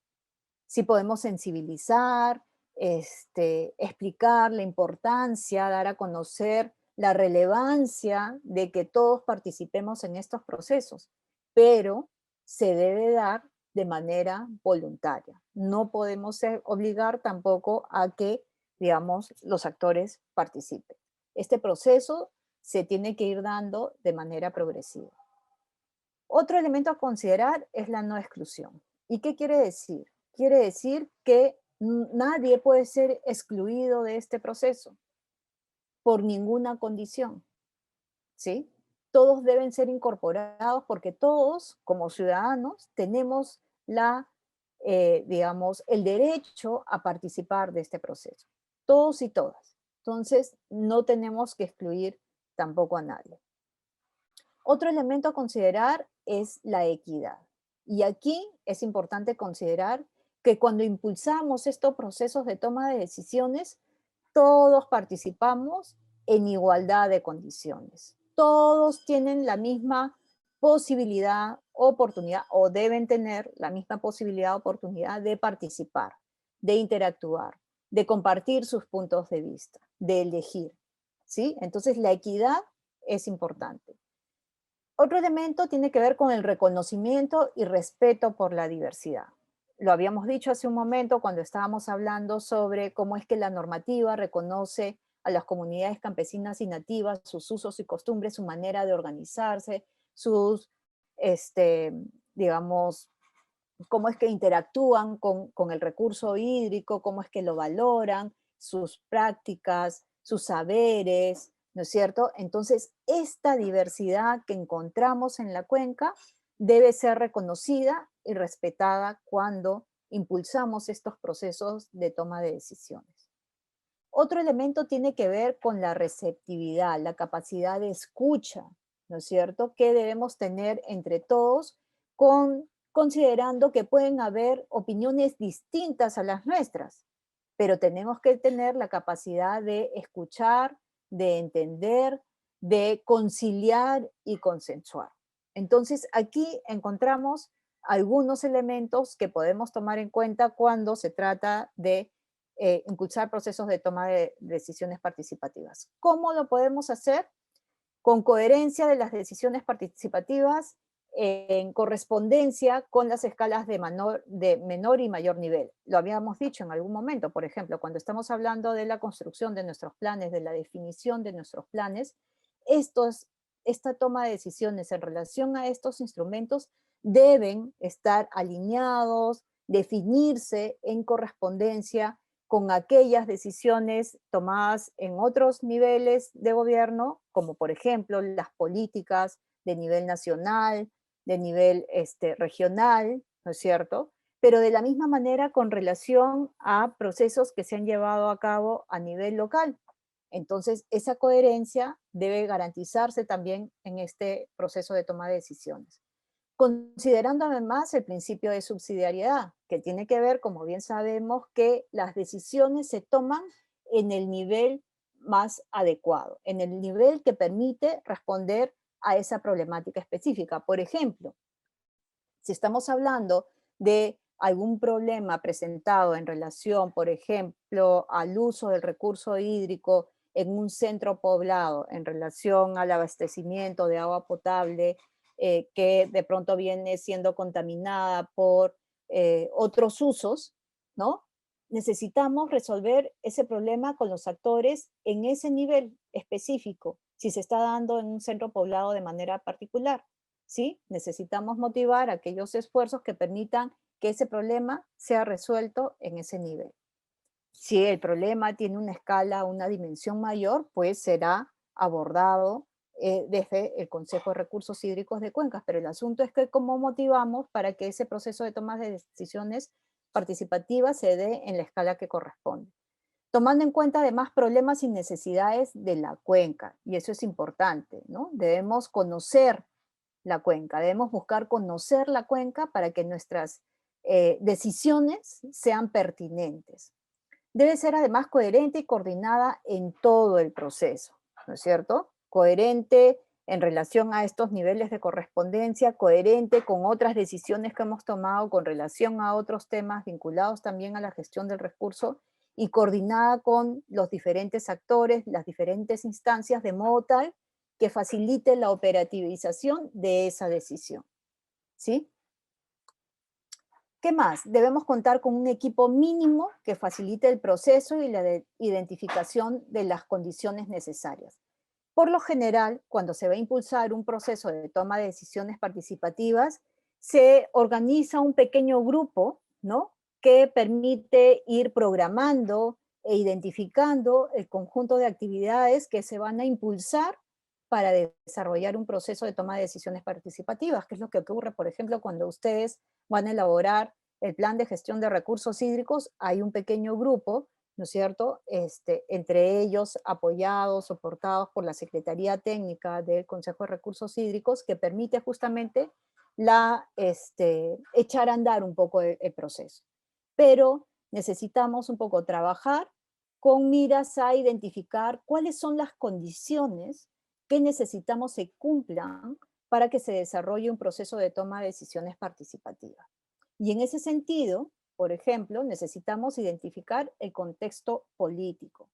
Sí podemos sensibilizar, explicar la importancia, dar a conocer la relevancia de que todos participemos en estos procesos, pero se debe dar de manera voluntaria. No podemos obligar tampoco a que, digamos, los actores participen. Este proceso se tiene que ir dando de manera progresiva. Otro elemento a considerar es la no exclusión. ¿Y qué quiere decir? Quiere decir que nadie puede ser excluido de este proceso por ninguna condición, ¿sí? Todos deben ser incorporados porque todos, como ciudadanos, tenemos digamos, el derecho a participar de este proceso. Todos y todas. Entonces, no tenemos que excluir tampoco a nadie. Otro elemento a considerar es la equidad. Y aquí es importante considerar que cuando impulsamos estos procesos de toma de decisiones, todos participamos en igualdad de condiciones. Todos tienen la misma posibilidad, oportunidad, o deben tener la misma posibilidad, oportunidad de participar, de interactuar, de compartir sus puntos de vista, de elegir, ¿sí? Entonces la equidad es importante. Otro elemento tiene que ver con el reconocimiento y respeto por la diversidad. Lo habíamos dicho hace un momento cuando estábamos hablando sobre cómo es que la normativa reconoce a las comunidades campesinas y nativas, sus usos y costumbres, su manera de organizarse, sus, digamos, cómo es que interactúan con el recurso hídrico, cómo es que lo valoran, sus prácticas, sus saberes, ¿no es cierto? Entonces, esta diversidad que encontramos en la cuenca debe ser reconocida y respetada cuando impulsamos estos procesos de toma de decisiones. Otro elemento tiene que ver con la receptividad, la capacidad de escucha, ¿no es cierto?, que debemos tener entre todos, considerando que pueden haber opiniones distintas a las nuestras, pero tenemos que tener la capacidad de escuchar, de entender, de conciliar y consensuar. Entonces, aquí encontramos algunos elementos que podemos tomar en cuenta cuando se trata de impulsar procesos de toma de decisiones participativas. ¿Cómo lo podemos hacer? con coherencia de las decisiones participativas en correspondencia con las escalas de menor y mayor nivel. Lo habíamos dicho en algún momento, por ejemplo, cuando estamos hablando de la construcción de nuestros planes, de la definición de nuestros planes, esta toma de decisiones en relación a estos instrumentos deben estar alineados, definirse en correspondencia con aquellas decisiones tomadas en otros niveles de gobierno, como por ejemplo las políticas de nivel nacional, de nivel regional, ¿no es cierto? Pero de la misma manera con relación a procesos que se han llevado a cabo a nivel local. Entonces, esa coherencia debe garantizarse también en este proceso de toma de decisiones. Considerando además el principio de subsidiariedad, que tiene que ver, como bien sabemos, que las decisiones se toman en el nivel más adecuado, en el nivel que permite responder a esa problemática específica. Por ejemplo, si estamos hablando de algún problema presentado en relación, por ejemplo, al uso del recurso hídrico en un centro poblado, en relación al abastecimiento de agua potable, que de pronto viene siendo contaminada por otros usos, ¿no? Necesitamos resolver ese problema con los actores en ese nivel específico, si se está dando en un centro poblado de manera particular, ¿sí? Necesitamos motivar aquellos esfuerzos que permitan que ese problema sea resuelto en ese nivel. Si el problema tiene una escala, una dimensión mayor, pues será abordado desde el Consejo de Recursos Hídricos de Cuencas, pero el asunto es que cómo motivamos para que ese proceso de toma de decisiones participativas se dé en la escala que corresponde. Tomando en cuenta además problemas y necesidades de la cuenca, y eso es importante, ¿no? Debemos conocer la cuenca, debemos buscar conocer la cuenca para que nuestras decisiones sean pertinentes. Debe ser además coherente y coordinada en todo el proceso, ¿no es cierto? Coherente en relación a estos niveles de correspondencia, coherente con otras decisiones que hemos tomado con relación a otros temas vinculados también a la gestión del recurso y coordinada con los diferentes actores, las diferentes instancias, de modo tal que facilite la operativización de esa decisión, ¿sí? ¿Qué más? Debemos contar con un equipo mínimo que facilite el proceso y la identificación de las condiciones necesarias. Por lo general, cuando se va a impulsar un proceso de toma de decisiones participativas, se organiza un pequeño grupo, ¿no?, que permite ir programando e identificando el conjunto de actividades que se van a impulsar para desarrollar un proceso de toma de decisiones participativas, que es lo que ocurre, por ejemplo, cuando ustedes van a elaborar el plan de gestión de recursos hídricos. Hay un pequeño grupo, ¿no es cierto?, entre ellos apoyados, soportados por la Secretaría Técnica del Consejo de Recursos Hídricos, que permite justamente echar a andar un poco el proceso. Pero necesitamos un poco trabajar con miras a identificar cuáles son las condiciones que necesitamos se cumplan para que se desarrolle un proceso de toma de decisiones participativa. Y en ese sentido, por ejemplo, necesitamos identificar el contexto político,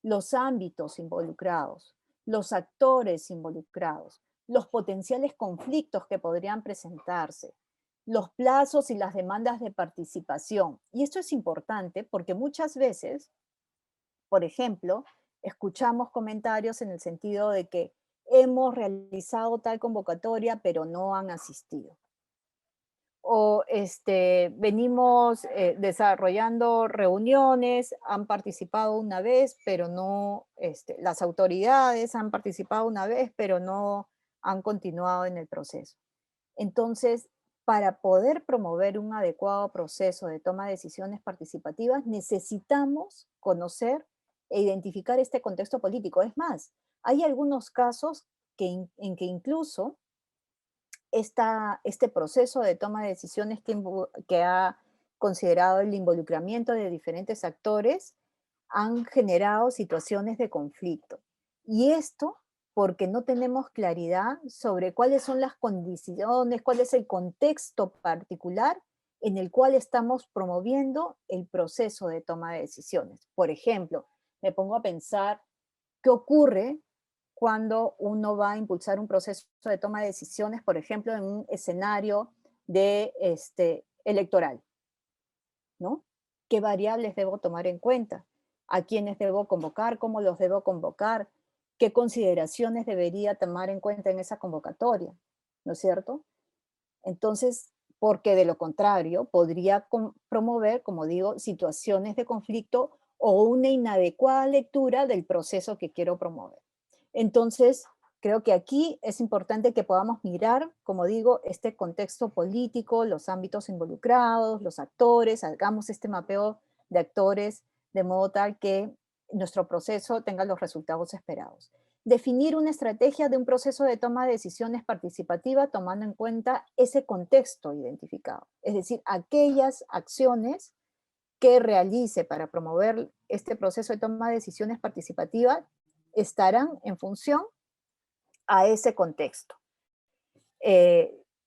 los ámbitos involucrados, los actores involucrados, los potenciales conflictos que podrían presentarse, los plazos y las demandas de participación. Y esto es importante porque muchas veces, por ejemplo, escuchamos comentarios en el sentido de que hemos realizado tal convocatoria, pero no han asistido. O venimos desarrollando reuniones, han participado una vez, pero no, las autoridades han participado una vez, pero no han continuado en el proceso. Entonces, para poder promover un adecuado proceso de toma de decisiones participativas, necesitamos conocer e identificar este contexto político. Es más, hay algunos casos en que incluso este proceso de toma de decisiones que ha considerado el involucramiento de diferentes actores han generado situaciones de conflicto. Y esto porque no tenemos claridad sobre cuáles son las condiciones, cuál es el contexto particular en el cual estamos promoviendo el proceso de toma de decisiones. Por ejemplo, me pongo a pensar qué ocurre cuando uno va a impulsar un proceso de toma de decisiones, por ejemplo, en un escenario de, electoral, ¿no? ¿Qué variables debo tomar en cuenta? ¿A quiénes debo convocar? ¿Cómo los debo convocar? ¿Qué consideraciones debería tomar en cuenta en esa convocatoria? ¿No es cierto? Entonces, porque de lo contrario podría promover, como digo, situaciones de conflicto o una inadecuada lectura del proceso que quiero promover. Entonces, creo que aquí es importante que podamos mirar, como digo, este contexto político, los ámbitos involucrados, los actores, hagamos este mapeo de actores de modo tal que nuestro proceso tenga los resultados esperados. Definir una estrategia de un proceso de toma de decisiones participativa tomando en cuenta ese contexto identificado, es decir, aquellas acciones que realice para promover este proceso de toma de decisiones participativa estarán en función a ese contexto.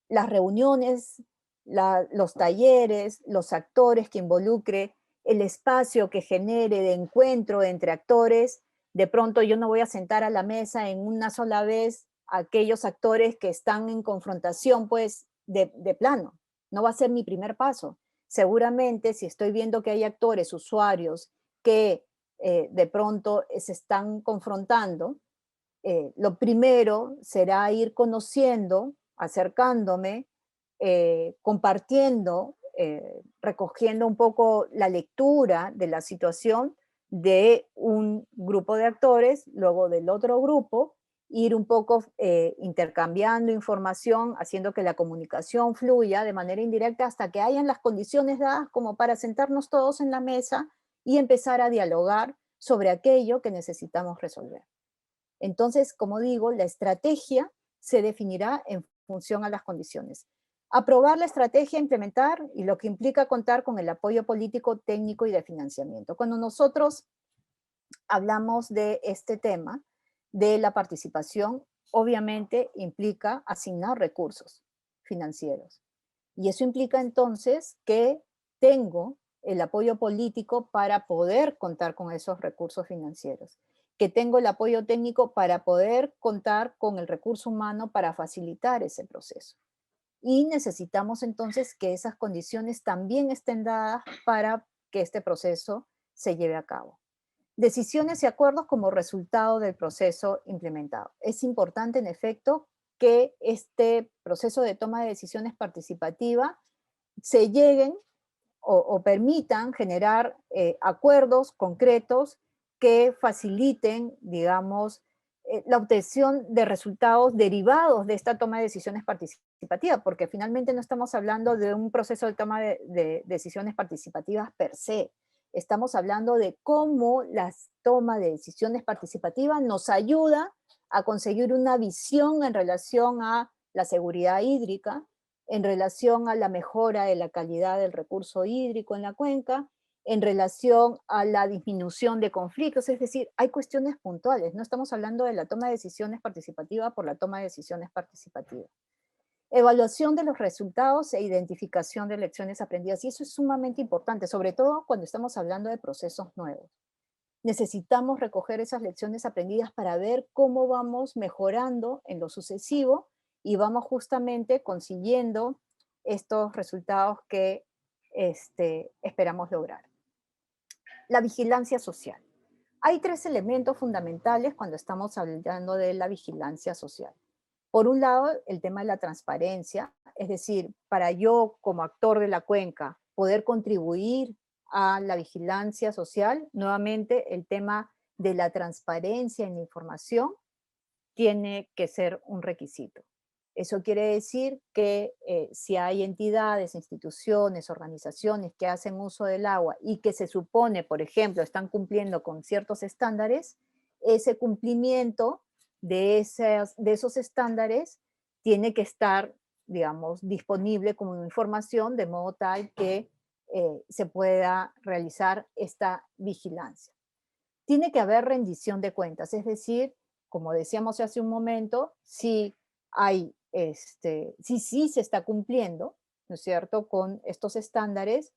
Las reuniones, los talleres, los actores que involucre, el espacio que genere de encuentro entre actores. De pronto yo no voy a sentar a la mesa en una sola vez a aquellos actores que están en confrontación, pues, de plano. No va a ser mi primer paso. Seguramente, si estoy viendo que hay actores, usuarios, que de pronto se están confrontando, lo primero será ir conociendo, acercándome, compartiendo, recogiendo un poco la lectura de la situación de un grupo de actores, luego del otro grupo, ir un poco intercambiando información, haciendo que la comunicación fluya de manera indirecta hasta que hayan las condiciones dadas como para sentarnos todos en la mesa y empezar a dialogar sobre aquello que necesitamos resolver. Entonces, como digo, la estrategia se definirá en función a las condiciones. Aprobar la estrategia, implementar, y lo que implica contar con el apoyo político, técnico y de financiamiento. Cuando nosotros hablamos de este tema, de la participación, obviamente implica asignar recursos financieros. Y eso implica entonces que tengo el apoyo político para poder contar con esos recursos financieros, que tengo el apoyo técnico para poder contar con el recurso humano para facilitar ese proceso. Y necesitamos entonces que esas condiciones también estén dadas para que este proceso se lleve a cabo. Decisiones y acuerdos como resultado del proceso implementado. Es importante, en efecto, que este proceso de toma de decisiones participativa se lleguen o permitan generar acuerdos concretos que faciliten, digamos, la obtención de resultados derivados de esta toma de decisiones participativa, porque finalmente no estamos hablando de un proceso de toma de decisiones participativas per se. Estamos hablando de cómo la toma de decisiones participativas nos ayuda a conseguir una visión en relación a la seguridad hídrica, en relación a la mejora de la calidad del recurso hídrico en la cuenca, en relación a la disminución de conflictos, es decir, hay cuestiones puntuales, no estamos hablando de la toma de decisiones participativa por la toma de decisiones participativa. Evaluación de los resultados e identificación de lecciones aprendidas, y eso es sumamente importante, sobre todo cuando estamos hablando de procesos nuevos. Necesitamos recoger esas lecciones aprendidas para ver cómo vamos mejorando en lo sucesivo y vamos justamente consiguiendo estos resultados que esperamos lograr. La vigilancia social. Hay tres elementos fundamentales cuando estamos hablando de la vigilancia social. Por un lado, el tema de la transparencia, es decir, para yo como actor de la cuenca poder contribuir a la vigilancia social, nuevamente el tema de la transparencia en la información tiene que ser un requisito. Eso quiere decir que si hay entidades, instituciones, organizaciones que hacen uso del agua y que se supone, por ejemplo, están cumpliendo con ciertos estándares, ese cumplimiento de esos estándares tiene que estar, digamos, disponible como información de modo tal que se pueda realizar esta vigilancia. Tiene que haber rendición de cuentas, es decir, como decíamos hace un momento, si hay, si sí se está cumpliendo, ¿no es cierto?, con estos estándares,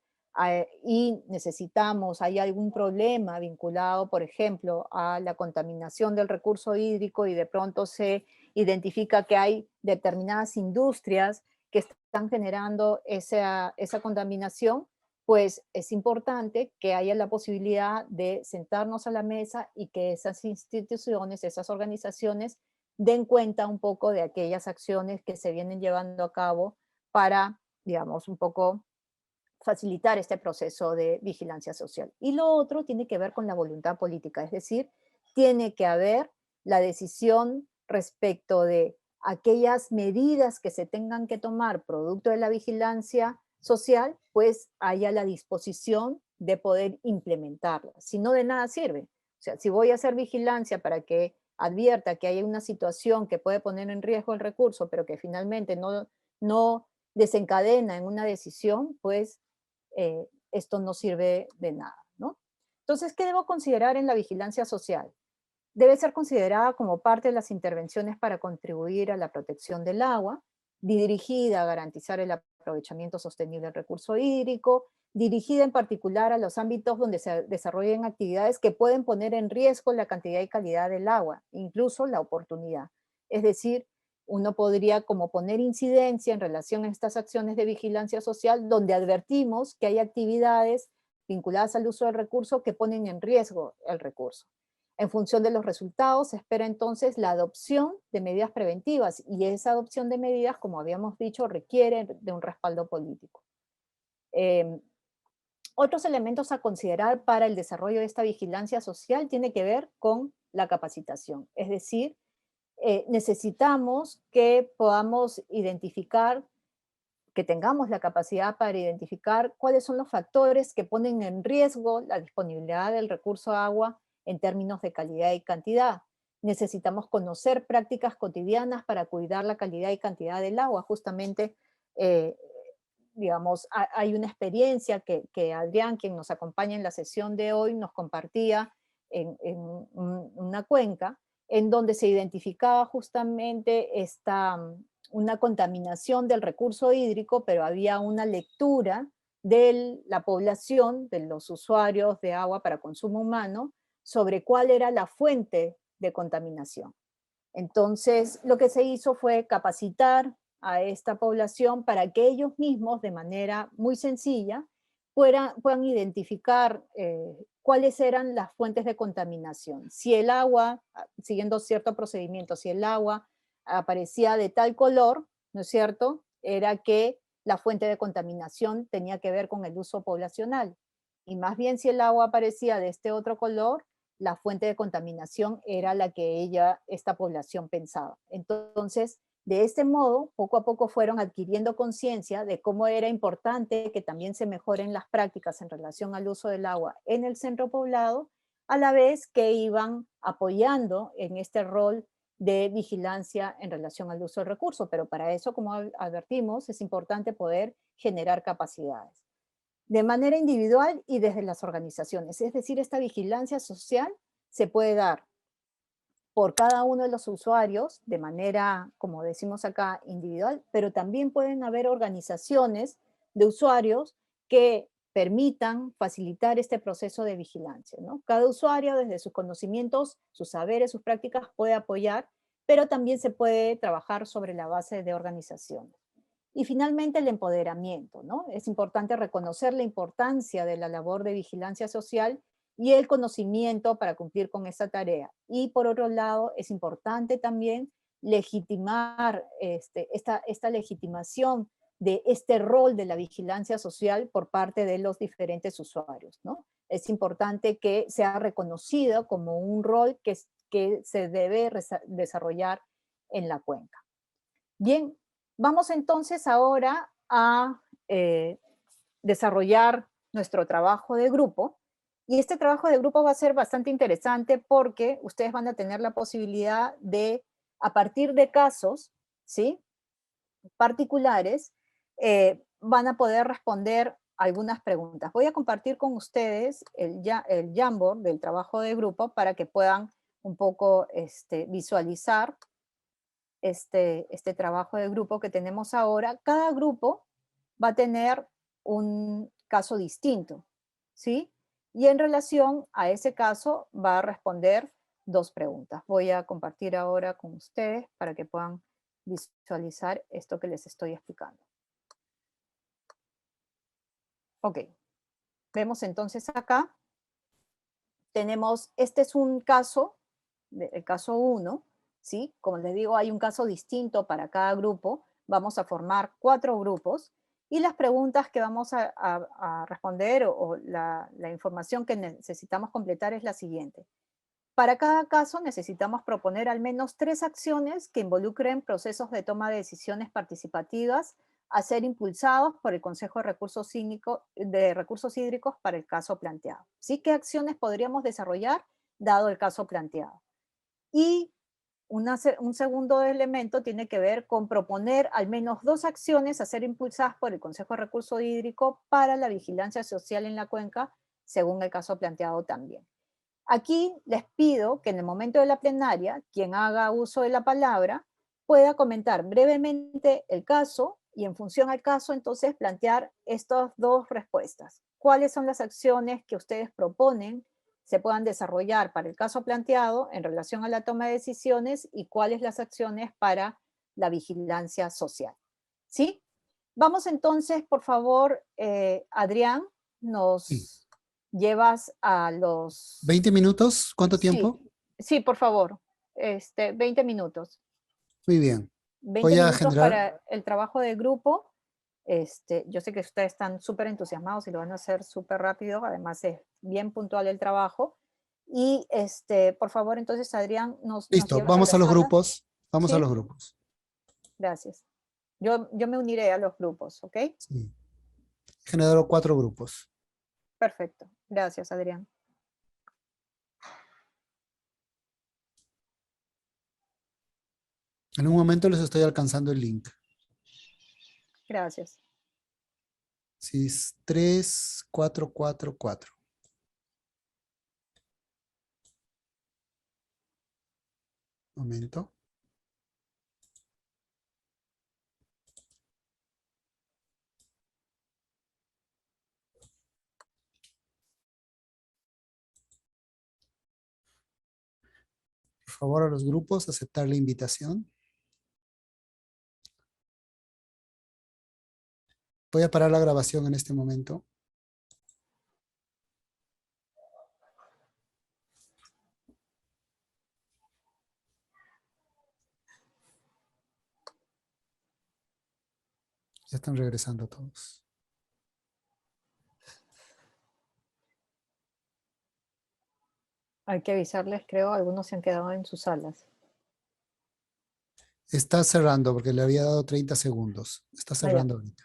y necesitamos, hay algún problema vinculado, por ejemplo, a la contaminación del recurso hídrico y de pronto se identifica que hay determinadas industrias que están generando esa contaminación, pues es importante que haya la posibilidad de sentarnos a la mesa y que esas instituciones, esas organizaciones, den cuenta un poco de aquellas acciones que se vienen llevando a cabo para, digamos, un poco facilitar este proceso de vigilancia social. Y lo otro tiene que ver con la voluntad política, es decir, tiene que haber la decisión respecto de aquellas medidas que se tengan que tomar producto de la vigilancia social, pues haya la disposición de poder implementarlas. Si no, de nada sirve. O sea, si voy a hacer vigilancia para que advierta que hay una situación que puede poner en riesgo el recurso, pero que finalmente no desencadena en una decisión, pues esto no sirve de nada, ¿no? Entonces, ¿qué debo considerar en la vigilancia social? Debe ser considerada como parte de las intervenciones para contribuir a la protección del agua, dirigida a garantizar el aprovechamiento sostenible del recurso hídrico, dirigida en particular a los ámbitos donde se desarrollen actividades que pueden poner en riesgo la cantidad y calidad del agua, incluso la oportunidad. Es decir, uno podría como poner incidencia en relación a estas acciones de vigilancia social donde advertimos que hay actividades vinculadas al uso del recurso que ponen en riesgo el recurso. En función de los resultados, se espera entonces la adopción de medidas preventivas y esa adopción de medidas, como habíamos dicho, requiere de un respaldo político. Otros elementos a considerar para el desarrollo de esta vigilancia social tiene que ver con la capacitación, es decir, necesitamos que podamos identificar, que tengamos la capacidad para identificar cuáles son los factores que ponen en riesgo la disponibilidad del recurso agua en términos de calidad y cantidad. Necesitamos conocer prácticas cotidianas para cuidar la calidad y cantidad del agua. Justamente, digamos, hay una experiencia que Adrián, quien nos acompaña en la sesión de hoy, nos compartía en una cuenca, en donde se identificaba justamente una contaminación del recurso hídrico, pero había una lectura de la población, de los usuarios de agua para consumo humano, sobre cuál era la fuente de contaminación. Entonces, lo que se hizo fue capacitar a esta población para que ellos mismos, de manera muy sencilla, puedan identificar cuáles eran las fuentes de contaminación. Si el agua, siguiendo cierto procedimiento, si el agua aparecía de tal color, ¿no es cierto?, era que la fuente de contaminación tenía que ver con el uso poblacional. Y más bien si el agua aparecía de este otro color, la fuente de contaminación era la que esta población pensaba. Entonces, de este modo, poco a poco fueron adquiriendo conciencia de cómo era importante que también se mejoren las prácticas en relación al uso del agua en el centro poblado, a la vez que iban apoyando en este rol de vigilancia en relación al uso del recurso. Pero para eso, como advertimos, es importante poder generar capacidades de manera individual y desde las organizaciones. Es decir, esta vigilancia social se puede dar por cada uno de los usuarios de manera, como decimos acá, individual, pero también pueden haber organizaciones de usuarios que permitan facilitar este proceso de vigilancia, ¿no? Cada usuario, desde sus conocimientos, sus saberes, sus prácticas, puede apoyar, pero también se puede trabajar sobre la base de organizaciones. Y finalmente el empoderamiento, ¿no? Es importante reconocer la importancia de la labor de vigilancia social y el conocimiento para cumplir con esa tarea. Y por otro lado, es importante también legitimar esta legitimación de este rol de la vigilancia social por parte de los diferentes usuarios, ¿no? Es importante que sea reconocido como un rol que se debe desarrollar en la cuenca. Bien, vamos entonces ahora a desarrollar nuestro trabajo de grupo. Y este trabajo de grupo va a ser bastante interesante porque ustedes van a tener la posibilidad de, a partir de casos, ¿sí?, particulares, van a poder responder algunas preguntas. Voy a compartir con ustedes el Jamboard del trabajo de grupo para que puedan un poco visualizar este trabajo de grupo que tenemos ahora. Cada grupo va a tener caso distinto, ¿sí? Y en relación a ese caso va a responder 2 preguntas. Voy a compartir ahora con ustedes para que puedan visualizar esto que les estoy explicando. Ok, vemos entonces acá, tenemos, este es un caso, el caso 1, ¿sí? Como les digo, hay un caso distinto para cada grupo, vamos a formar 4 grupos, y las preguntas que vamos a responder o la información que necesitamos completar es la siguiente. Para cada caso necesitamos proponer al menos 3 acciones que involucren procesos de toma de decisiones participativas a ser impulsados por el Consejo de Recursos Hídricos para el caso planteado. ¿Sí? ¿Qué acciones podríamos desarrollar dado el caso planteado? Y un segundo elemento tiene que ver con proponer al menos 2 acciones a ser impulsadas por el Consejo de Recursos Hídricos para la vigilancia social en la cuenca, según el caso planteado también. Aquí les pido que en el momento de la plenaria, quien haga uso de la palabra pueda comentar brevemente el caso y en función al caso entonces plantear estas 2 respuestas. ¿Cuáles son las acciones que ustedes proponen se puedan desarrollar para el caso planteado en relación a la toma de decisiones y cuáles las acciones para la vigilancia social? ¿Sí? Vamos entonces, por favor, Adrián, Sí. llevas a los... 20 minutos, ¿cuánto tiempo? Sí, por favor. 20 minutos. Muy bien. 20 Voy a minutos generar, para el trabajo de grupo. Yo sé que ustedes están súper entusiasmados y lo van a hacer súper rápido. Además es bien puntual el trabajo. Y por favor, entonces, Adrián, nos listo, llevas a vamos la a los sala. grupos. Vamos a ¿Sí? los grupos. Gracias. Yo me uniré a los grupos, ¿ok? Sí. He generado 4 grupos. Perfecto. Gracias, Adrián. En un momento les estoy alcanzando el link. Gracias. Sí, es 3444. Momento. Por favor, a los grupos, aceptar la invitación. Voy a parar la grabación en este momento. Ya están regresando todos. Hay que avisarles, creo, algunos se han quedado en sus salas. Está cerrando porque le había dado 30 segundos. Está cerrando ahorita.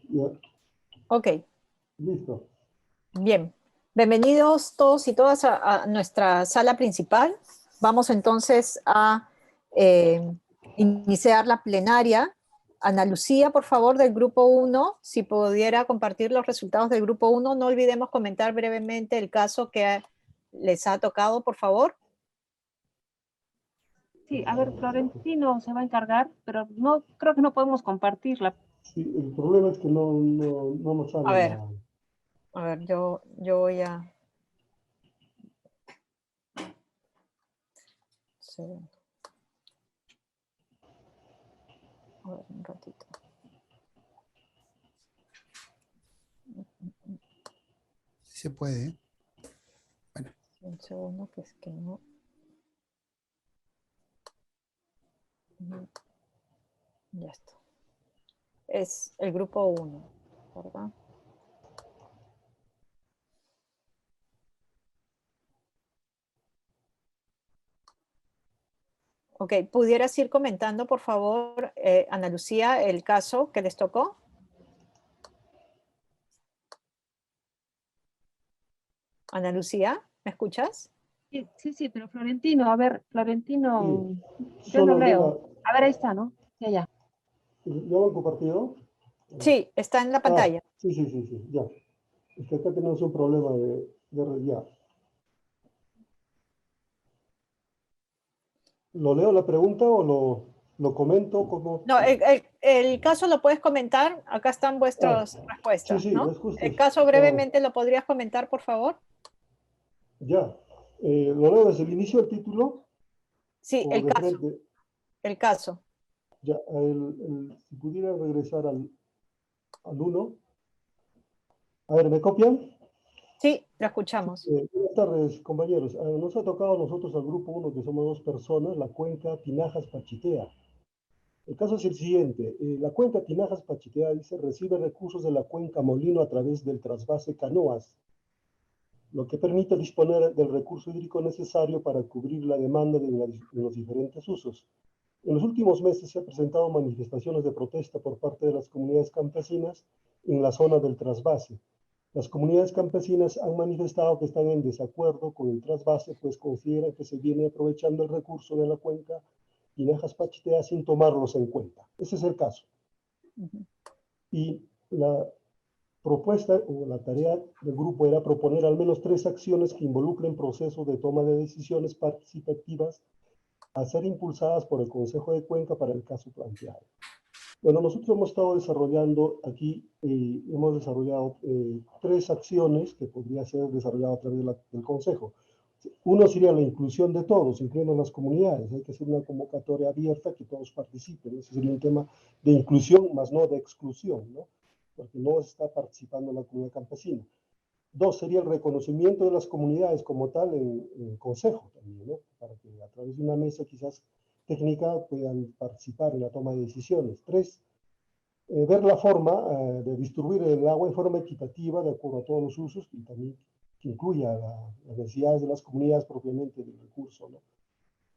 Ya, Ok. listo. Bien, bienvenidos todos y todas a nuestra sala principal. Vamos entonces a iniciar la plenaria. Ana Lucía, por favor, del grupo 1, si pudiera compartir los resultados del grupo 1. No olvidemos comentar brevemente el caso que les ha tocado, por favor. Sí, a ver, Florentino se va a encargar, pero no creo que no podemos compartirla. Sí, el problema es que no nos sale A ver. la... A ver, yo voy a... Sí. A ver, un ratito. Sí se puede. Bueno. Un segundo, que es que no... Ya está. Es el grupo 1, ¿verdad? Ok, ¿pudieras ir comentando, por favor, Ana Lucía, el caso que les tocó? Ana Lucía, ¿me escuchas? Sí, pero Florentino, a ver, Florentino, Sí, yo no solo leo. A ver, ahí está, ¿no? Ya. ¿Ya lo han compartido? Sí, está en la pantalla. Sí, ya. Es que acá tenemos un problema ya. ¿Lo leo la pregunta o lo comento como? No, el caso lo puedes comentar. Acá están vuestras respuestas, sí, ¿no? es justo. El caso brevemente lo podrías comentar, por favor. Ya. ¿Lo leo desde el inicio del título? Sí, ¿O el de caso. frente? El caso. Ya, si pudiera regresar al 1. A ver, ¿me copian? Sí, lo escuchamos. Buenas tardes, compañeros. Nos ha tocado a nosotros, al grupo 1, que somos 2 personas, la cuenca Tinajas-Pachitea. El caso es el siguiente. La cuenca Tinajas-Pachitea dice recibe recursos de la cuenca Molino a través del trasvase Canoas, lo que permite disponer del recurso hídrico necesario para cubrir la demanda de los diferentes usos. En los últimos meses se han presentado manifestaciones de protesta por parte de las comunidades campesinas en la zona del trasvase. Las comunidades campesinas han manifestado que están en desacuerdo con el trasvase, pues consideran que se viene aprovechando el recurso de la cuenca Tinajas-Pachitea sin tomarlos en cuenta. Ese es el caso. Y la propuesta o la tarea del grupo era proponer al menos 3 acciones que involucren procesos de toma de decisiones participativas a ser impulsadas por el Consejo de Cuenca para el caso planteado. Bueno, nosotros hemos estado desarrollando aquí, hemos desarrollado 3 acciones que podría ser desarrollado a través del Consejo. Uno sería la inclusión de todos, incluyendo las comunidades. Hay que hacer una convocatoria abierta que todos participen. Ese sería un tema de inclusión, más no de exclusión, ¿no? Porque no está participando la comunidad campesina. 2 sería el reconocimiento de las comunidades como tal en el Consejo también, ¿no? Para que a través de una mesa quizás técnica puedan participar en la toma de decisiones. 3, ver la forma de distribuir el agua en forma equitativa de acuerdo a todos los usos y también que incluya las necesidades de las comunidades propiamente del recurso, ¿no?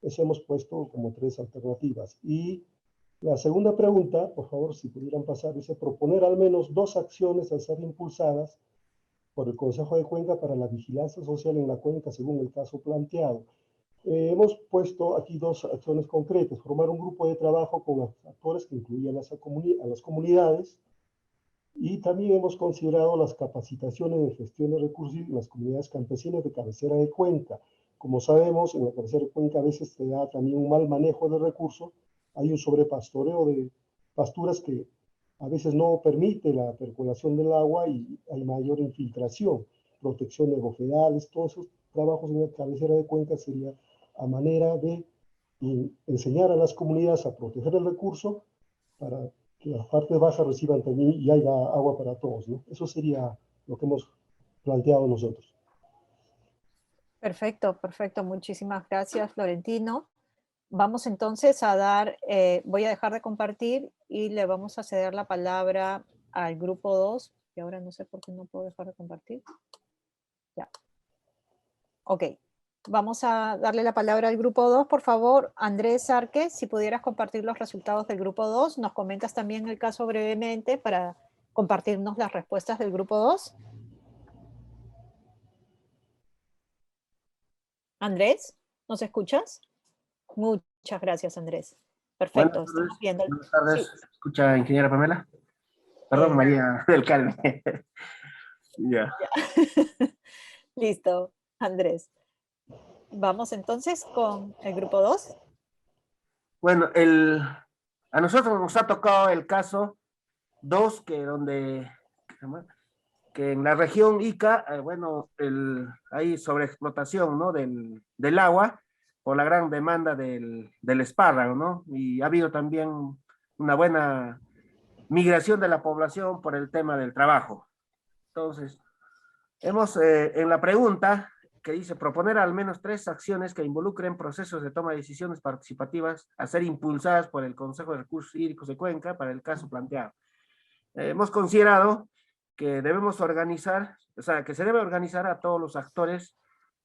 Eso hemos puesto como 3 alternativas. Y la segunda pregunta, por favor, si pudieran pasar, dice proponer al menos 2 acciones a ser impulsadas por el Consejo de Cuenca para la vigilancia social en la cuenca según el caso planteado. Hemos puesto aquí 2 acciones concretas, formar un grupo de trabajo con los actores que incluyan a las comunidades y también hemos considerado las capacitaciones de gestión de recursos en las comunidades campesinas de cabecera de cuenca. Como sabemos, en la cabecera de cuenca a veces se da también un mal manejo de recursos, hay un sobrepastoreo de pasturas que a veces no permite la percolación del agua y hay mayor infiltración, protección de bofedales, todos esos trabajos en la cabecera de cuenca sería a manera de enseñar a las comunidades a proteger el recurso para que las partes bajas reciban también y haya agua para todos, ¿no? Eso sería lo que hemos planteado nosotros. Perfecto, perfecto. Muchísimas gracias, Florentino. Vamos entonces a dar, voy a dejar de compartir y le vamos a ceder la palabra al grupo 2. Y ahora no sé por qué no puedo dejar de compartir. Ya. Ok. Vamos a darle la palabra al grupo 2, por favor. Andrés Arque, si pudieras compartir los resultados del grupo 2, nos comentas también el caso brevemente para compartirnos las respuestas del grupo 2. Andrés, ¿nos escuchas? Muchas gracias, Andrés. Perfecto, estamos viendo. Buenas tardes. Sí. ¿Escucha, ingeniera Pamela? Perdón, María del Carmen. Ya. Listo, Andrés. Vamos entonces con el grupo 2. Bueno, a nosotros nos ha tocado el caso 2, que en la región Ica, bueno, hay sobreexplotación, ¿no? del agua por la gran demanda del espárrago, ¿no? Y ha habido también una buena migración de la población por el tema del trabajo. Entonces, en la pregunta que dice proponer al menos 3 acciones que involucren procesos de toma de decisiones participativas a ser impulsadas por el Consejo de Recursos Hídricos de Cuenca para el caso planteado. Hemos considerado que debemos organizar, o sea, que se debe organizar a todos los actores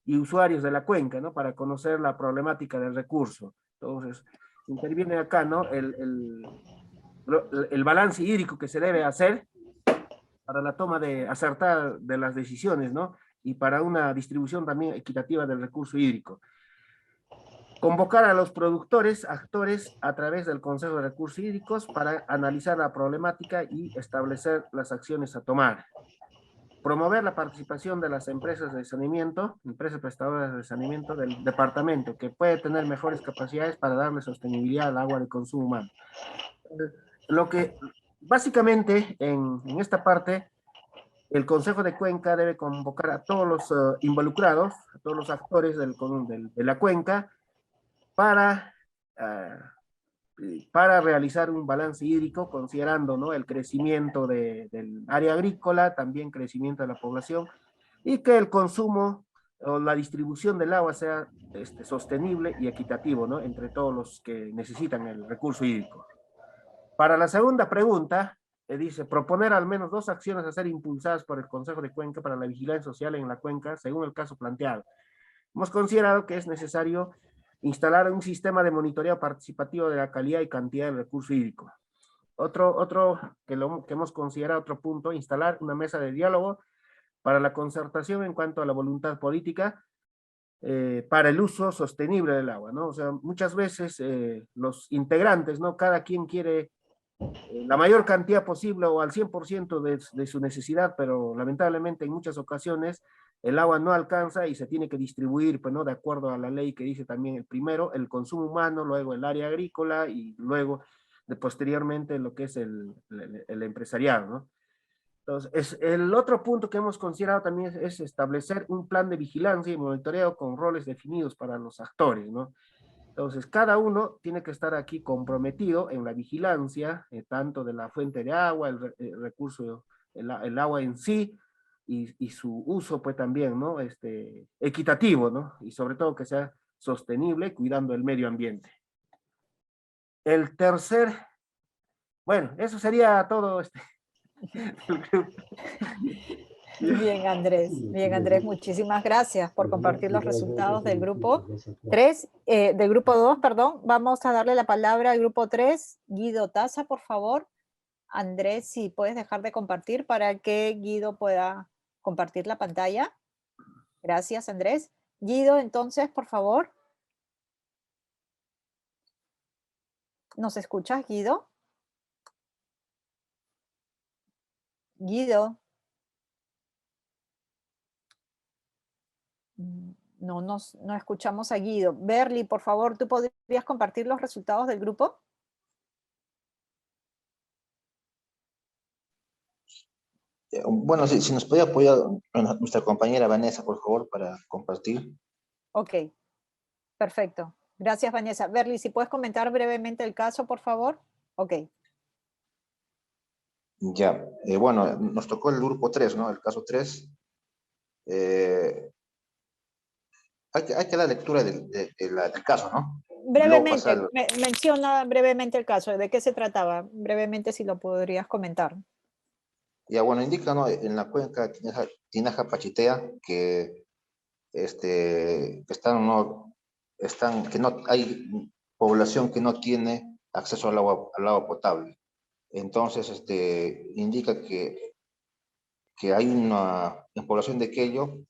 y usuarios de la cuenca, ¿no? Para conocer la problemática del recurso. Entonces, interviene acá, ¿no? El balance hídrico que se debe hacer para la toma acertada de las decisiones, ¿no? Y para una distribución también equitativa del recurso hídrico. convocar a los productores, actores, a través del Consejo de Recursos Hídricos para analizar la problemática y establecer las acciones a tomar. Promover la participación de las empresas de saneamiento, empresas prestadoras de saneamiento del departamento, que puede tener mejores capacidades para darle sostenibilidad al agua de consumo humano. Lo que, básicamente, en esta parte, el Consejo de Cuenca debe convocar a todos los involucrados, a todos los actores de la cuenca, para realizar un balance hídrico, considerando, ¿no?, el crecimiento del área agrícola, también crecimiento de la población, y que el consumo o la distribución del agua sea sostenible y equitativo, ¿no?, entre todos los que necesitan el recurso hídrico. Para la segunda pregunta, dice, proponer al menos 2 acciones a ser impulsadas por el Consejo de Cuenca para la vigilancia social en la cuenca, según el caso planteado. Hemos considerado que es necesario instalar un sistema de monitoreo participativo de la calidad y cantidad del recurso hídrico. Otro que hemos considerado otro punto, instalar una mesa de diálogo para la concertación en cuanto a la voluntad política para el uso sostenible del agua, ¿no? O sea, muchas veces los integrantes, ¿no?, cada quien quiere la mayor cantidad posible o al 100% de su necesidad, pero lamentablemente en muchas ocasiones el agua no alcanza y se tiene que distribuir, pues, ¿no?, de acuerdo a la ley que dice también el primero, el consumo humano, luego el área agrícola y luego posteriormente lo que es el empresariado, ¿no? Entonces, el otro punto que hemos considerado también es establecer un plan de vigilancia y monitoreo con roles definidos para los actores, ¿no? Entonces, cada uno tiene que estar aquí comprometido en la vigilancia, tanto de la fuente de agua, el recurso, el agua en sí, y su uso, pues también, ¿no?, equitativo, ¿no? Y sobre todo que sea sostenible, cuidando el medio ambiente. El tercer, bueno, eso sería todo. Bien, Andrés, muchísimas gracias por compartir los resultados del grupo 3, del grupo 2, perdón. Vamos a darle la palabra al grupo 3. Guido Taza, por favor. Andrés, si puedes dejar de compartir para que Guido pueda compartir la pantalla. Gracias, Andrés. Guido, entonces, por favor. ¿Nos escuchas, Guido? Guido. No escuchamos a Guido. Berly, por favor, ¿tú podrías compartir los resultados del grupo? Bueno, si nos podía apoyar nuestra compañera Vanessa, por favor, para compartir. Ok, perfecto. Gracias, Vanessa. Berly, si puedes comentar brevemente el caso, por favor. Ok. Ya, bueno, nos tocó el grupo 3, ¿no? El caso 3. Hay que dar lectura del caso, ¿no? Brevemente, menciona brevemente el caso. ¿De qué se trataba? Brevemente, si lo podrías comentar. Ya, bueno, indica, ¿no?, en la cuenca Tinaja Pachitea que que no hay población que no tiene acceso al agua potable. Entonces, indica que hay una población de Quello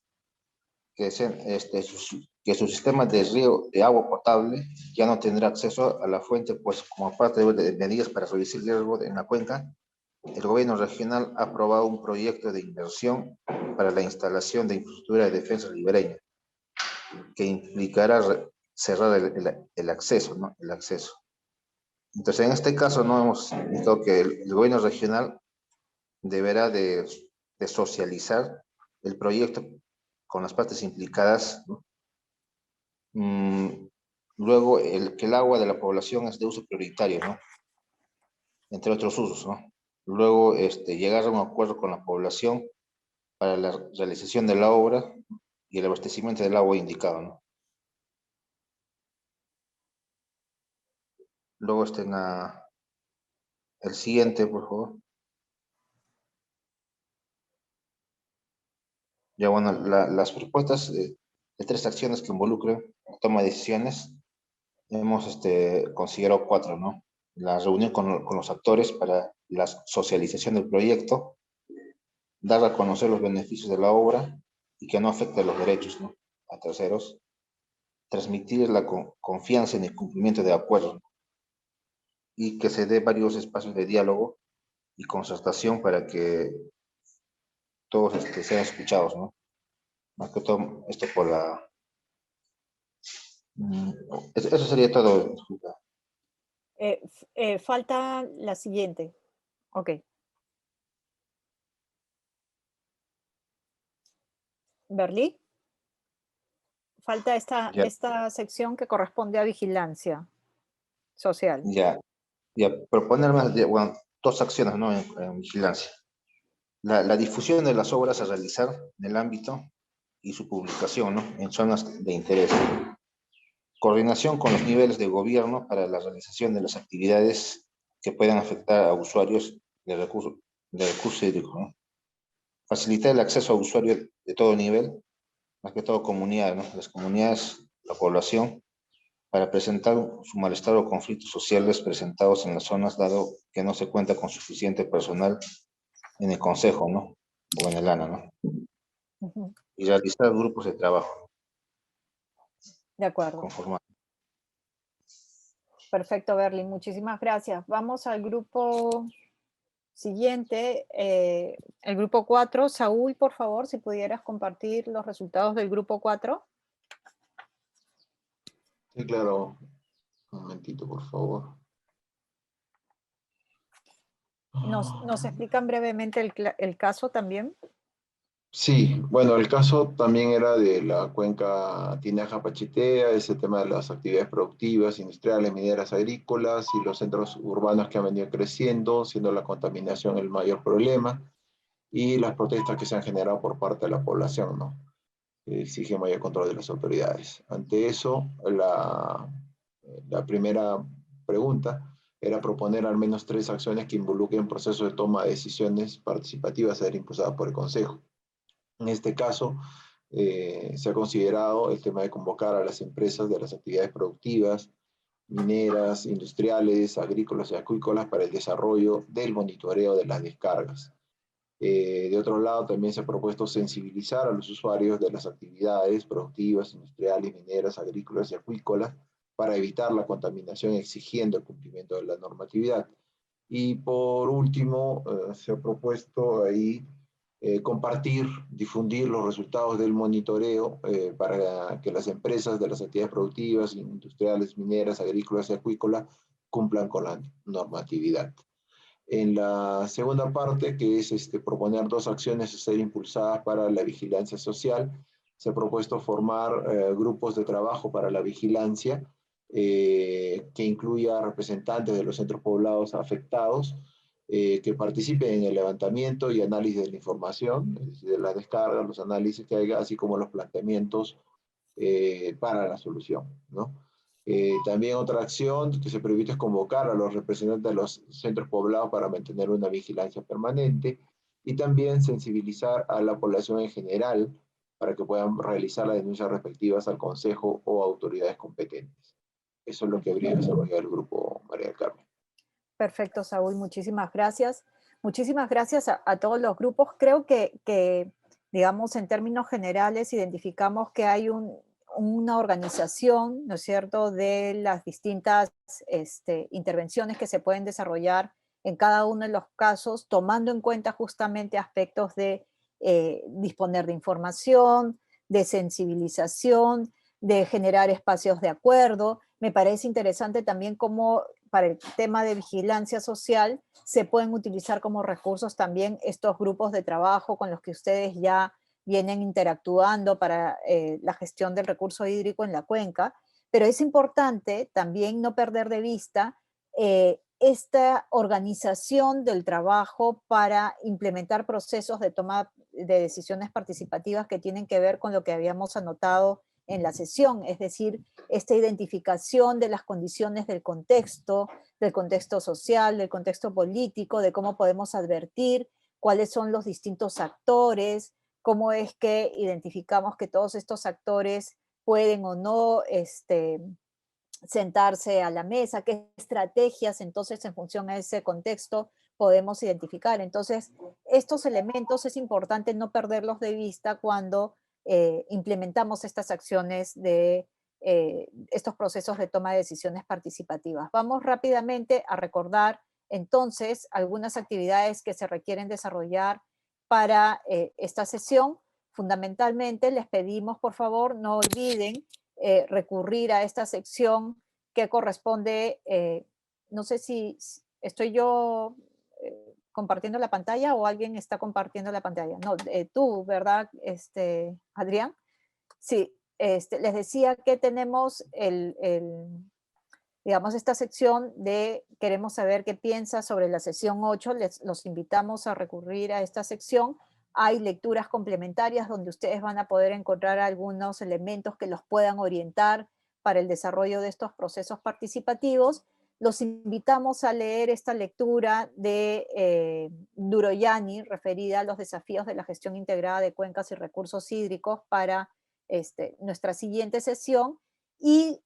que su sistema de riego de agua potable ya no tendrá acceso a la fuente, pues como parte de medidas para reducir el riesgo en la cuenca, el gobierno regional ha aprobado un proyecto de inversión para la instalación de infraestructura de defensa ribereña, que implicará cerrar el acceso, ¿no? El acceso. Entonces, en este caso, no hemos indicado que el gobierno regional deberá de socializar el proyecto con las partes implicadas, ¿no? Luego, que el agua de la población es de uso prioritario, ¿no?, entre otros usos, ¿no? Luego, llegar a un acuerdo con la población para la realización de la obra y el abastecimiento del agua indicado, ¿no? Luego, el siguiente, por favor. Ya, bueno, las propuestas de 3 acciones que involucran la toma de decisiones, hemos considerado 4, ¿no? La reunión con los actores para la socialización del proyecto, dar a conocer los beneficios de la obra y que no afecte los derechos, ¿no?, a terceros. transmitir la confianza en el cumplimiento de acuerdos y que se dé varios espacios de diálogo y concertación para que todos sean escuchados, ¿no? Más que todo esto por la... Eso sería todo. Disculpa. Falta la siguiente. Ok. Berlí. Falta Ya, esta sección que corresponde a vigilancia social. ya, ya, proponer más de, bueno, dos acciones, ¿no? En vigilancia. La difusión de las obras a realizar en el ámbito y su publicación, ¿no? En zonas de interés. Coordinación con los niveles de gobierno para la realización de las actividades que puedan afectar a usuarios de recursos hídricos, ¿no? Facilitar el acceso a usuarios de todo nivel, más que todo comunidades, ¿no? Las comunidades, la población, para presentar su malestar o conflictos sociales presentados en las zonas, dado que no se cuenta con suficiente personal en el consejo, ¿no? O en el ANA, ¿no? Ujú. Y realizar grupos de trabajo De acuerdo. conformados. Perfecto, Berlín. Muchísimas gracias. Vamos al grupo siguiente, el grupo 4. Saúl, por favor, si pudieras compartir los resultados del grupo 4. Sí, claro. Un momentito, por favor. ¿Nos explican brevemente el caso también? Sí, bueno, el caso también era de la cuenca Tinaja-Pachitea, ese tema de las actividades productivas, industriales, mineras, agrícolas y los centros urbanos que han venido creciendo, siendo la contaminación el mayor problema, y las protestas que se han generado por parte de la población, ¿no? Que exige mayor control de las autoridades. Ante eso, la primera pregunta era proponer al menos 3 acciones que involucren procesos de toma de decisiones participativas a ser impulsadas por el Consejo. En este caso, se ha considerado el tema de convocar a las empresas de las actividades productivas, mineras, industriales, agrícolas y acuícolas para el desarrollo del monitoreo de las descargas. De otro lado, también se ha propuesto sensibilizar a los usuarios de las actividades productivas, industriales, mineras, agrícolas y acuícolas para evitar la contaminación, exigiendo el cumplimiento de la normatividad. Y por último, se ha propuesto ahí compartir, difundir los resultados del monitoreo para que las empresas de las actividades productivas, industriales, mineras, agrícolas y acuícolas cumplan con la normatividad. En la segunda parte, que es proponer 2 acciones a ser impulsadas para la vigilancia social, se ha propuesto formar grupos de trabajo para la vigilancia, que incluya representantes de los centros poblados afectados, que participen en el levantamiento y análisis de la información, es decir, de la descarga, los análisis que haya, así como los planteamientos para la solución, ¿no? También otra acción que se permite es convocar a los representantes de los centros poblados para mantener una vigilancia permanente y también sensibilizar a la población en general para que puedan realizar las denuncias respectivas al Consejo o autoridades competentes. Eso es lo que habría desarrollado el grupo María del Carmen. Perfecto, Saúl, muchísimas gracias. Muchísimas gracias a todos los grupos. Creo que, digamos, en términos generales, identificamos que hay una organización, ¿no es cierto?, de las distintas intervenciones que se pueden desarrollar en cada uno de los casos, tomando en cuenta justamente aspectos de disponer de información, de sensibilización, de generar espacios de acuerdo. Me parece interesante también cómo para el tema de vigilancia social se pueden utilizar como recursos también estos grupos de trabajo con los que ustedes ya vienen interactuando para la gestión del recurso hídrico en la cuenca, pero es importante también no perder de vista esta organización del trabajo para implementar procesos de toma de decisiones participativas que tienen que ver con lo que habíamos anotado en la sesión, es decir, esta identificación de las condiciones del contexto social, del contexto político, de cómo podemos advertir cuáles son los distintos actores, cómo es que identificamos que todos estos actores pueden o no sentarse a la mesa, qué estrategias entonces en función a ese contexto podemos identificar. Entonces, estos elementos es importante no perderlos de vista cuando implementamos estas acciones de estos procesos de toma de decisiones participativas. Vamos rápidamente a recordar entonces algunas actividades que se requieren desarrollar para esta sesión. Fundamentalmente les pedimos, por favor, no olviden recurrir a esta sección que corresponde, no sé si estoy yo compartiendo la pantalla o alguien está compartiendo la pantalla. No, tú, ¿verdad, Adrián? Sí, les decía que tenemos digamos, esta sección de queremos saber qué piensa sobre la sesión 8. Los invitamos a recurrir a esta sección. Hay lecturas complementarias donde ustedes van a poder encontrar algunos elementos que los puedan orientar para el desarrollo de estos procesos participativos. Los invitamos a leer esta lectura de Duroyani, referida a los desafíos de la gestión integrada de cuencas y recursos hídricos para nuestra siguiente sesión. Y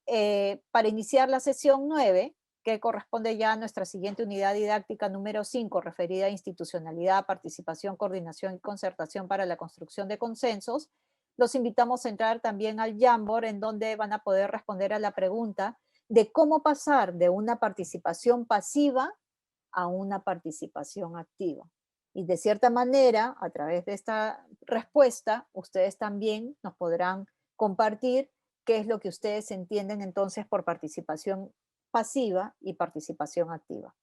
para iniciar la sesión 9, que corresponde ya a nuestra siguiente unidad didáctica número 5, referida a institucionalidad, participación, coordinación y concertación para la construcción de consensos, los invitamos a entrar también al Jamboard, en donde van a poder responder a la pregunta de cómo pasar de una participación pasiva a una participación activa. Y de cierta manera, a través de esta respuesta, ustedes también nos podrán compartir qué es lo que ustedes entienden entonces por participación pasiva y participación activa.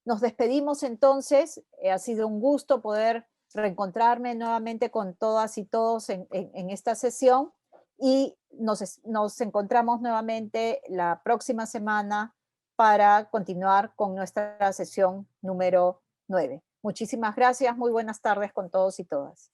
Nos despedimos entonces, ha sido un gusto poder reencontrarme nuevamente con todas y todos en esta sesión y nos encontramos nuevamente la próxima semana para continuar con nuestra sesión número 9. Muchísimas gracias, muy buenas tardes con todos y todas.